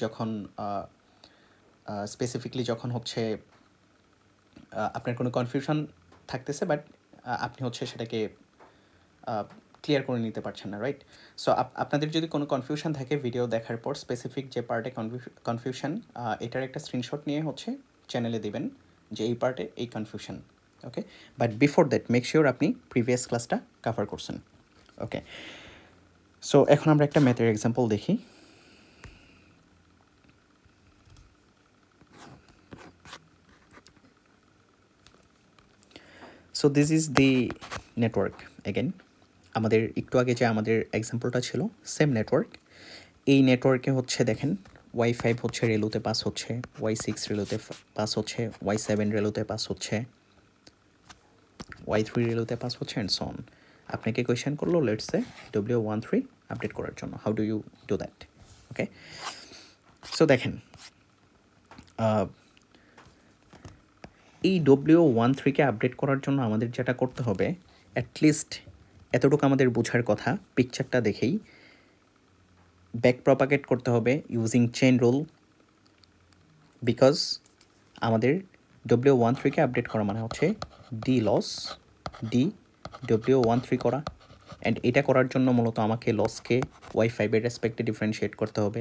যখন হচ্ছে আপনার কোনো কনফিউশন থাকতেছে, বাট আপনি হচ্ছে সেটাকে ক্লিয়ার করে নিতে পারছেন না, রাইট? সো আপনাদের যদি কোনো কনফিউশন থাকে ভিডিও দেখার পর, স্পেসিফিক যে পার্টে কনফিউশন, এটার একটা স্ক্রিনশট নিয়ে হচ্ছে চ্যানেলে দেবেন যে এই পার্টে এই confusion. Okay, but before that make sure আপনি প্রিভিয়াস ক্লাসটা কভার করছেন। ওকে, সো এখন আমরা একটা ম্যাথের এক্সাম্পল দেখি। So this is the network. Again আমাদের একটু আগে যে আমাদের এক্সাম্পলটা ছিল সেম নেটওয়ার্ক। এই নেটওয়ার্কে হচ্ছে দেখেন y5 হচ্ছে রেলুতে পাস হচ্ছে, y6 রেলুতে পাস হচ্ছে, y7 রেলুতে পাস হচ্ছে, y3 রেলুতে পাস হচ্ছে অ্যান্ড সো অন। আপনাকে কোয়েশ্চেন করলো লেটস সে W13 আপডেট করার জন্য, how do you do that? Okay, so দেখেন এই W13-কে আপডেট করার জন্য আমাদের যেটা করতে হবে, অ্যাটলিস্ট এতটুকু আমাদের বোঝার কথা পিকচারটা দেখেই, ব্যাক প্রপাগেট করতে হবে ইউজিং চেইন রুল, বিকজ আমাদের W13-কে আপডেট করা মানে হচ্ছে ডি লস ডি W13 করা, অ্যান্ড এটা করার জন্য মূলত আমাকে লসকে Y5-এর রেসপেক্টে ডিফারেন্সিয়েট করতে হবে,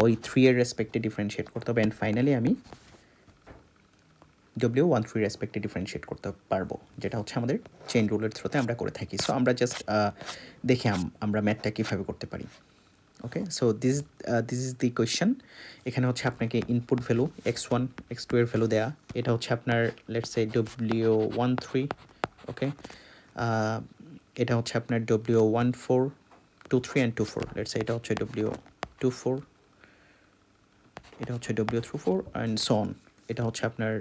Y3-এর রেসপেক্টে ডিফারেন্সিয়েট করতে হবে, অ্যান্ড ফাইনালি আমি W13 রেসপেক্টে ডিফারেন্সিয়েট করতে পারবো, যেটা হচ্ছে আমাদের চেইন রুলের থ্রুতে আমরা করে থাকি। সো আমরা জাস্ট দেখে আমরা ম্যাথটা কীভাবে করতে পারি। Okay, so this is the question. এখানে হচ্ছে আপনাকে ইনপুট ভ্যালু x1 x2 এর ভ্যালু দেয়া, এটা হচ্ছে আপনার লেটস সে W13, ওকে, এটা হচ্ছে আপনার W14 23 and 24, লেটস সে এটা হচ্ছে W24, এটা হচ্ছে W34 অ্যান্ড সো অন। এটা হচ্ছে আপনার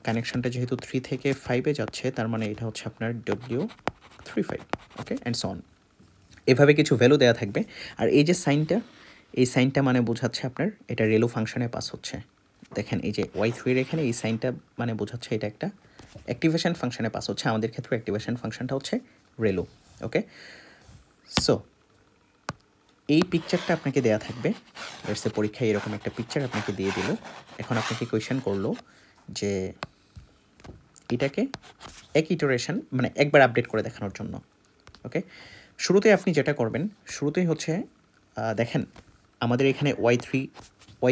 কানেকশনটা যেহেতু 3 থেকে 5-এ যাচ্ছে, তার মানে এটা হচ্ছে আপনার W35, okay, and so on. এভাবে কিছু ভ্যালু দেওয়া থাকবে, আর এই যে সাইনটা, এই সাইনটা মানে বোঝাচ্ছে আপনার এটা রেলো ফাংশনে পাস হচ্ছে। দেখেন এই যে Y3-এর এখানে এই সাইনটা মানে বোঝাচ্ছে এটা একটা অ্যাক্টিভেশন ফাংশনে পাস হচ্ছে। আমাদের ক্ষেত্রে অ্যাক্টিভেশন ফাংশনটা হচ্ছে রেলো, ওকে। সো এই পিকচারটা আপনাকে দেয়া থাকবে, এরসে পরীক্ষায় এরকম একটা পিকচার আপনাকে দিয়ে দিল। এখন আপনাকে কোয়েশ্চেন করলো যে এটাকে এক ইটারেশন মানে একবার আপডেট করে দেখানোর জন্য, ওকে। শুরুতে আপনি যেটা করবেন, শুরুতেই হচ্ছে দেখেন আমাদের এখানে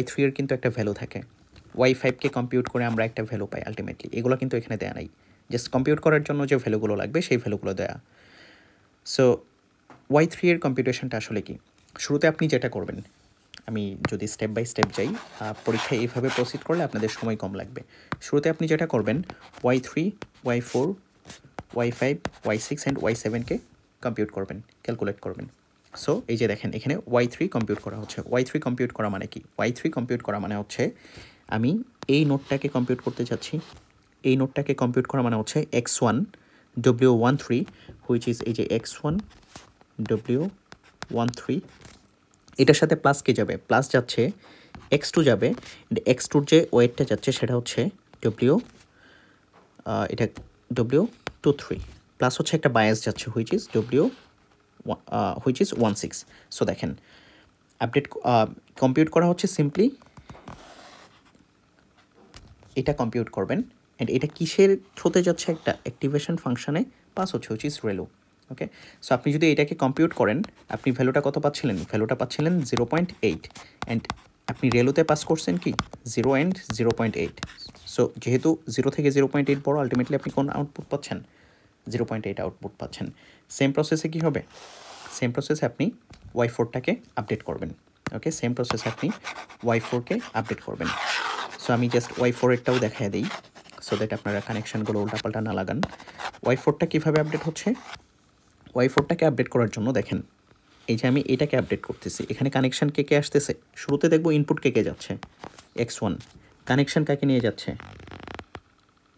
Y3 এর কিন্তু একটা ভ্যালু থাকে, Y5-কে কম্পিউট করে আমরা একটা ভ্যালু পাই আলটিমেটলি। এগুলো কিন্তু এখানে দেয়া নাই, জাস্ট কম্পিউট করার জন্য যে ভ্যালুগুলো লাগবে সেই ভ্যালুগুলো দেয়া। সো Y3 এর কম্পিউটেশনটা আসলে কি, শুরুতে আপনি যেটা করবেন, আমি যদি স্টেপ বাই স্টেপ যাই, পরীক্ষায় এইভাবে প্রসিড করলে আপনাদের সময় কম লাগবে। শুরুতে আপনি যেটা করবেন, Y3 Y4 Y5 Y6 and Y7-কে কম্পিউট করবেন, ক্যালকুলেট করবেন। সো এই যে দেখেন এখানে Y3 কম্পিউট করা হচ্ছে। Y3 কম্পিউট করা মানে কি? Y3 কম্পিউট করা মানে হচ্ছে আমি এই নোটটাকে কম্পিউট করতে চাচ্ছি, এই নোটটাকে কম্পিউট করা মানে হচ্ছে x1 W13 হুইচ ইজ এই যে x1 W13, এটার সাথে প্লাস কে যাবে, প্লাস যাচ্ছে x2 যাবে, x2-র যে ওয়েটটা যাচ্ছে সেটা হচ্ছে এটা W23, প্লাস হচ্ছে একটা বায়াস যাচ্ছে হুইচ ইজ 16। সো দেখেন আপডেট কম্পিউট করা হচ্ছে, সিম্পলি এটা কম্পিউট করবেন, অ্যান্ড এটা কিসের থ্রুতে যাচ্ছে, একটা অ্যাক্টিভেশন ফাংশনে পাস হচ্ছে হুইচ ইজ রেলো, ওকে। সো আপনি যদি এটাকে কম্পিউট করেন, আপনি ভ্যালুটা কত পাচ্ছিলেন, ভ্যালুটা পাচ্ছিলেন 0.8, অ্যান্ড আপনি রেলোতে পাস করছেন কি 0 অ্যান্ড 0.8। সো যেহেতু 0 থেকে 0.8 বড়, আলটিমেটলি আপনি কোন আউটপুট পাচ্ছেন, 0.8 আউটপুট পাচ্ছেন। সেম প্রসেসে কী হবে, সেম প্রসেসে আপনি Y4-টাকে আপডেট করবেন, ওকে। সেম প্রসেসে আপনি Y4-কে আপডেট করবেন। সো আমি জাস্ট Y4-এরটাও দেখায় দিই, সো দ্যাট আপনারা কানেকশানগুলো উল্টাপাল্টা না লাগান। Y4-টা কীভাবে আপডেট হচ্ছে, Y4-টাকে আপডেট করার জন্য দেখেন এই যে আমি এটাকে আপডেট করতেছি, এখানে কানেকশান কে আসতেছে, শুরুতে দেখবো ইনপুট কে যাচ্ছে x1, কানেকশান কাকে নিয়ে যাচ্ছে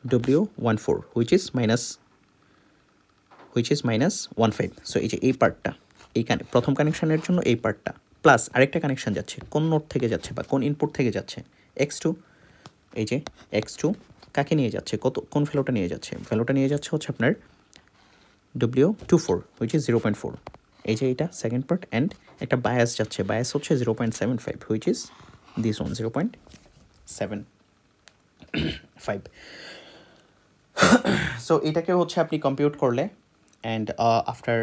W14 হুইচ ইজ -15। সো এই যে এই পার্টটা, এইখানে প্রথম কানেকশানের জন্য এই পার্টটা, প্লাস আরেকটা কানেকশান যাচ্ছে কোন নোড থেকে যাচ্ছে বা কোন ইনপুট থেকে যাচ্ছে x2, এই যে x2 কাকে নিয়ে যাচ্ছে, কোন ভ্যালুটা নিয়ে যাচ্ছে, ভ্যালুটা নিয়ে যাচ্ছে হচ্ছে আপনার W24 হুইচ ইজ 0.4, এই যে এটা সেকেন্ড পার্ট, অ্যান্ড একটা বায়াস যাচ্ছে, বায়াস হচ্ছে 0.75 which is this one 0.75। So এটাকে হচ্ছে আপনি কম্পিউট করলে, অ্যান্ড আফটার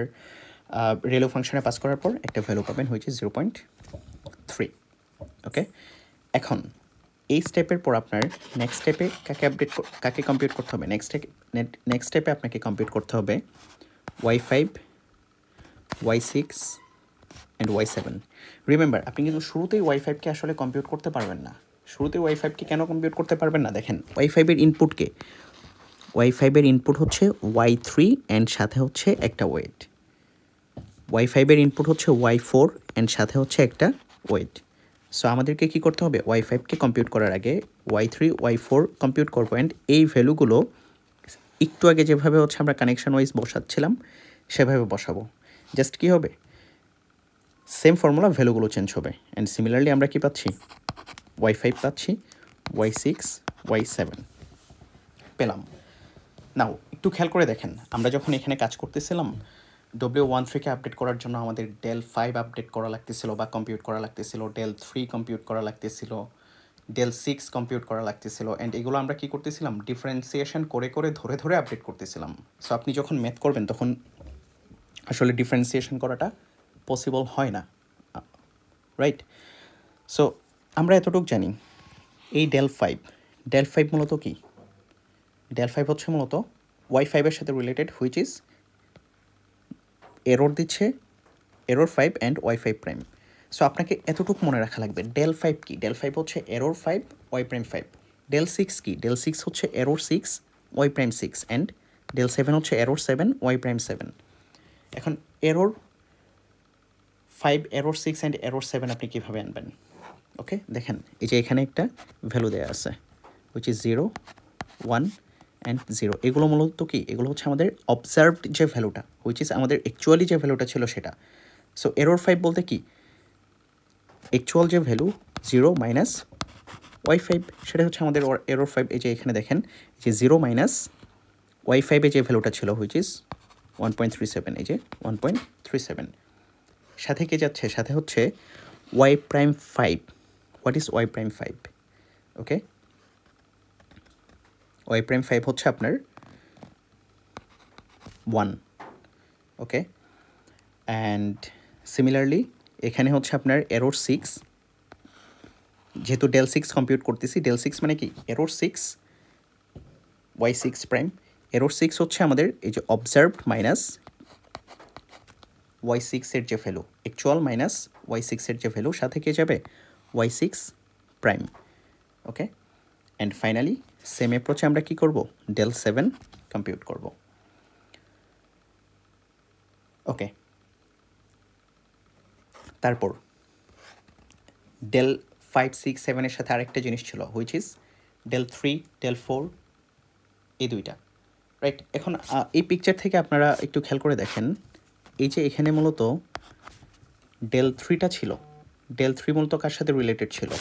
রেলো ফাংশনে পাস করার পর একটা ভ্যালু পাবেন হুইচ ইজ 0.3, ওকে। এখন এই স্টেপের পর আপনার নেক্সট স্টেপে কাকে কম্পিউট করতে হবে, নেক্সট স্টেপে আপনাকে কম্পিউট করতে হবে Y5 Y6 and Y7। Remember আপনি কিন্তু শুরুতেই Y5-কে আসলে কম্পিউট করতে পারবেন না। শুরুতেই Y5-কে কেন কম্পিউট করতে পারবেন না, দেখেন Y5-এর ইনপুটকে, Y5-এর ইনপুট হচ্ছে Y3 অ্যান্ড সাথে হচ্ছে একটা ওয়েট, Y5-এর ইনপুট হচ্ছে Y4 অ্যান্ড সাথে হচ্ছে একটা ওয়েট। সো আমাদেরকে কী করতে হবে, Y5-কে কম্পিউট করার আগে Y3 Y4 কম্পিউট করবো, অ্যান্ড এই ভ্যালুগুলো একটু আগে যেভাবে হচ্ছে আমরা কানেকশান ওয়াইজ বসাচ্ছিলাম সেভাবে বসাবো। জাস্ট কী হবে, সেম ফর্মুলা, ভ্যালুগুলো চেঞ্জ হবে, অ্যান্ড সিমিলারলি আমরা কী পাচ্ছি y5 পাচ্ছি, y6, y7 পেলাম। নাও একটু খেয়াল করে দেখেন, আমরা যখন এখানে কাজ করতেছিলাম W13কে আপডেট করার জন্য আমাদের del5 আপডেট করা লাগতেছিল বা কম্পিউট করা লাগতেছিল, del3 কম্পিউট করা লাগতেছিল, del6 কম্পিউট করা লাগতেছিল, অ্যান্ড এগুলো আমরা কি করতেছিলাম ডিফারেন্সিয়েশন করে করে ধরে ধরে আপডেট করতেছিলাম। সো আপনি যখন ম্যাথ করবেন তখন আসলে ডিফারেন্সিয়েশন করাটা পসিবল হয় না, রাইট? সো আমরা এতটুকু জানি এই del5 মূলত কি? del5 হচ্ছে মূলত y5-এর সাথে রিলেটেড, হুইচ ইজ এরর দিচ্ছে error 5 and y5 prime. So আপনাকে এতটুকু মনে রাখা লাগবে del5 কি? del5 হচ্ছে error 5 y প্রাইম 5। del6 কি? del6 হচ্ছে error 6 y prime 6 and del7 হচ্ছে error 7 y প্রাইম 7। এখন error 5, error 6 অ্যান্ড error 7 আপনি কীভাবে আনবেন? ওকে, দেখেন এই যে এখানে একটা ভ্যালু দেওয়া আছে হুইচ ইজ 0, 1 অ্যান্ড 0। এগুলো মূলত কি? এগুলো হচ্ছে আমাদের অবজার্ভড যে ভ্যালুটা, হুইচ ইজ আমাদের অ্যাকচুয়ালি যে ভ্যালুটা ছিল সেটা। সো error 5 বলতে কি? অ্যাকচুয়াল যে ভ্যালু 0 মাইনাস y5, সেটা হচ্ছে আমাদের error 5। এই যে এখানে দেখেন যে 0 মাইনাস y5-এ যে ভ্যালুটা ছিল হুইচ ইজ 1.37, এই যে 1.37। সাথে কে যাচ্ছে? সাথে হচ্ছে y prime 5। What is y prime 5? Okay, y prime 5 হচ্ছে আপনার 1। ওকে, অ্যান্ড সিমিলারলি এখানে হচ্ছে আপনার error 6, যেহেতু del6 কম্পিউট করতেছি, del6 মানে কি? error 6 y6 prime. error 6 হচ্ছে আমাদের এই যে অবজার্ভড মাইনাস y6-এর যে ভ্যালু, অ্যাকচুয়াল মাইনাস y6-এর যে ভ্যালু, সাথে কে যাবে? y6 prime. Okay, and finally same অ্যাপ্রোচে আমরা কি করব? del7 কম্পিউট করব। ওকে, তারপর del5, 6, 7-এর সাথে আরেকটা জিনিস ছিল হুইচ ইজ del3, del4, এই দুইটা, রাইট? এখন এই পিকচার থেকে আপনারা একটু খেয়াল করে দেখেন, এই যে এখানে মূলত del3টা ছিল, del3 মূলত কার সাথে রিলেটেড ছিল?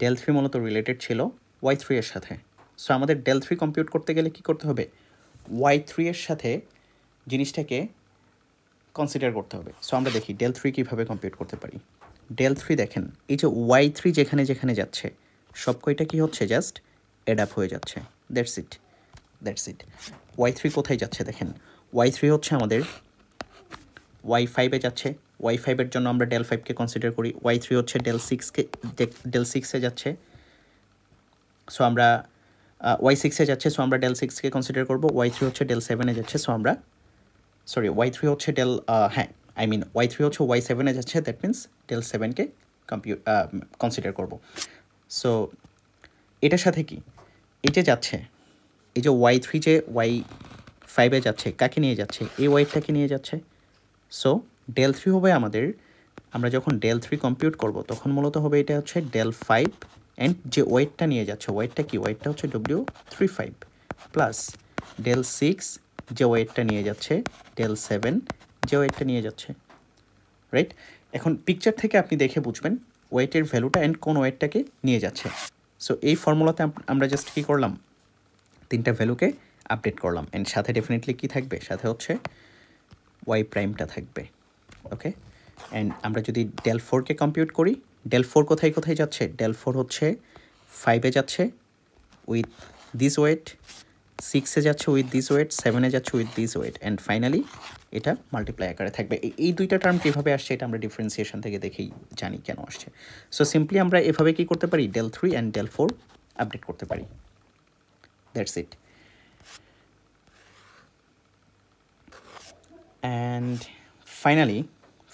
del3 মূলত রিলেটেড ছিল y3-এর সাথে। সো আমাদের del3 কম্পিউট করতে গেলে কি করতে হবে? y3-এর সাথে জিনিসটাকে কনসিডার করতে হবে। সো আমরা দেখি del3 কীভাবে কম্পিউট করতে পারি। del3 দেখেন এই যে y3 যেখানে যেখানে যাচ্ছে সব কয়টা কী হচ্ছে? জাস্ট অ্যাড আপ হয়ে যাচ্ছে। That's it. y3 কোথায় যাচ্ছে দেখেন, y3 হচ্ছে আমাদের y5-এ যাচ্ছে, y5-এর জন্য আমরা del5-কে কনসিডার করি। y3 হচ্ছে del6-এ যাচ্ছে, সো আমরা y6-এ যাচ্ছে, সো আমরা del6-কে কনসিডার করব। y3 হচ্ছে del7-এ যাচ্ছে, সো আমরা y3 হচ্ছে y3 হচ্ছে y7-এ যাচ্ছে, দ্যাট মিন্স del7-কে কনসিডার করব। সো এটার সাথে কি এটা যাচ্ছে, এই যে y3 যে y5-এ যাচ্ছে কাকে নিয়ে যাচ্ছে? এই ওয়েটটাকে নিয়ে যাচ্ছে। সো del3 হবে আমাদের, আমরা যখন del3 কম্পিউট করব তখন মূলত হবে এটা হচ্ছে del5 অ্যান্ড যে ওয়েটটা নিয়ে যাচ্ছে, ওয়েটটা কি? ওয়েটটা হচ্ছে W35 প্লাস del6 যে ওয়েটটা নিয়ে যাচ্ছে, del7 যে ওয়েটটা নিয়ে যাচ্ছে, রাইট? এখন পিকচার থেকে আপনি দেখে বুঝবেন ওয়েটের ভ্যালুটা অ্যান্ড কোন ওয়েটটাকে নিয়ে যাচ্ছে। সো এই ফর্মুলাতে আমরা জাস্ট কী করলাম? তিনটা ভ্যালুকে আপডেট করলাম, অ্যান্ড সাথে ডেফিনেটলি কী থাকবে? সাথে হচ্ছে y প্রাইমটা থাকবে। ওকে, অ্যান্ড আমরা যদি del4-কে কম্পিউট করি, del4 কোথায় কোথায় যাচ্ছে? del4 হচ্ছে 5-এ যাচ্ছে উইথ দিস ওয়েট, 6-এ যাচ্ছে উইথ দিস ওয়েট, 7-এ যাচ্ছে with this weight, and finally এটা মাল্টিপ্লাই আকারে থাকবে। এই দুইটা টার্ম কীভাবে আসছে এটা আমরা ডিফারেন্সিয়েশন থেকে দেখেই জানি কেন আসছে। সো সিম্পলি আমরা এভাবে কী করতে পারি? del3 অ্যান্ড del4 আপডেট করতে পারি। That's it. অ্যান্ড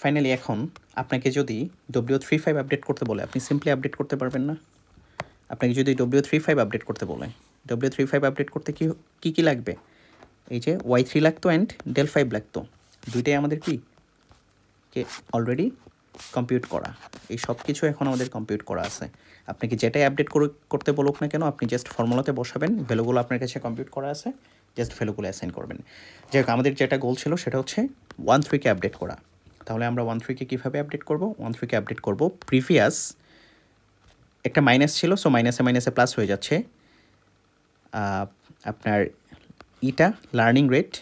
ফাইনালি এখন আপনাকে যদি W35 আপডেট করতে বলে আপনি সিম্পলি আপডেট করতে পারবেন না। আপনাকে যদি W35 আপডেট করতে বলে, W35 আপডেট করতে কী লাগবে? এই যে y3 লাগতো অ্যান্ড del5 লাগতো, দুইটাই আমাদের কি অলরেডি কম্পিউট করা। এই সব কিছু এখন আমাদের কম্পিউট করা আছে। আপনাকে যেটাই আপডেট করতে বলুক না কেন, আপনি জাস্ট ফর্মুলাতে বসাবেন, ভ্যালুগুলো আপনার কাছে কম্পিউট করা আছে, জাস্ট ভ্যালুগুলো অ্যাসাইন করবেন। যাই হোক, আমাদের যেটা গোল ছিল সেটা হচ্ছে 1.3-কে আপডেট করা। তাহলে আমরা 1.3-কে কীভাবে আপডেট করব? 1.3-কে আপডেট করব প্রিভিয়াস একটা মাইনাস ছিল, সো মাইনাসে মাইনাসে প্লাস হয়ে যাচ্ছে। আপনার eta learning rate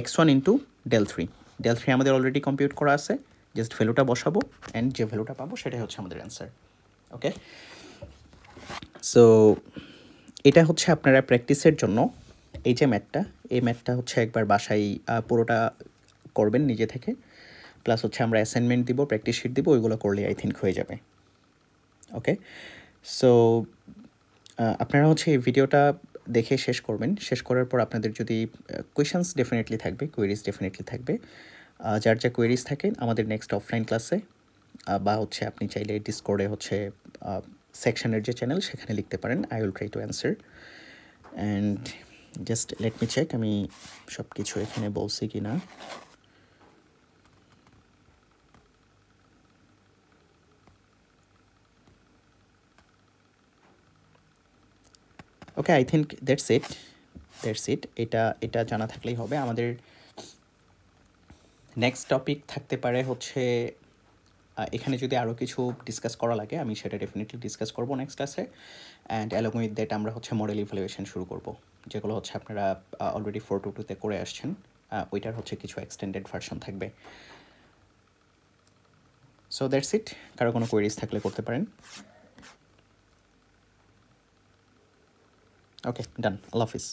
x1 into del 3 আমাদের অলরেডি কম্পিউট করা আছে, জাস্ট ভ্যালুটা বসাবো অ্যান্ড যে ভ্যালুটা পাবো সেটাই হচ্ছে আমাদের অ্যান্সার। ওকে, সো এটা হচ্ছে আপনারা প্র্যাকটিসের জন্য এই যে ম্যাথটা, এই ম্যাথটা হচ্ছে একবার বাসায় পুরোটা করবেন নিজে থেকে, প্লাস হচ্ছে আমরা অ্যাসাইনমেন্ট দিব, প্র্যাকটিস শিট দিব, ওইগুলো করলে আই থিঙ্ক হয়ে যাবে। ওকে, সো আপনারা হচ্ছে এই ভিডিওটা দেখে শেষ করবেন। শেষ করার পর আপনাদের যদি কোয়েশনস ডেফিনেটলি থাকবে, কোয়েরিজ ডেফিনেটলি থাকবে। যার যা কোয়েরিজ থাকে আমাদের নেক্সট অফলাইন ক্লাসে বা হচ্ছে আপনি চাইলে ডিসকর্ডে হচ্ছে সেকশনের যে চ্যানেল সেখানে লিখতে পারেন। I will try to answer. And just let me check আমি সব কিছু এখানে বলছি কি না। Okay, I think that's it. এটা জানা থাকলেই হবে। আমাদের নেক্সট টপিক থাকতে পারে হচ্ছে এখানে যদি আরও কিছু ডিসকাস করা লাগে আমি সেটা ডেফিনেটলি ডিসকাস করবো নেক্সট ক্লাসে। অ্যান্ড অ্যালং উইথ দ্যাট আমরা হচ্ছে মডেল ইভ্যালুয়েশন শুরু করব, যেগুলো হচ্ছে আপনারা অলরেডি 422-তে করে আসছেন। ওইটার হচ্ছে কিছু এক্সটেন্ডেড ভার্সন থাকবে। So that's it. কারো কোনো কোয়েরিজ থাকলে করতে পারেন। ওকে, ডান। আল্লাহ হাফিজ।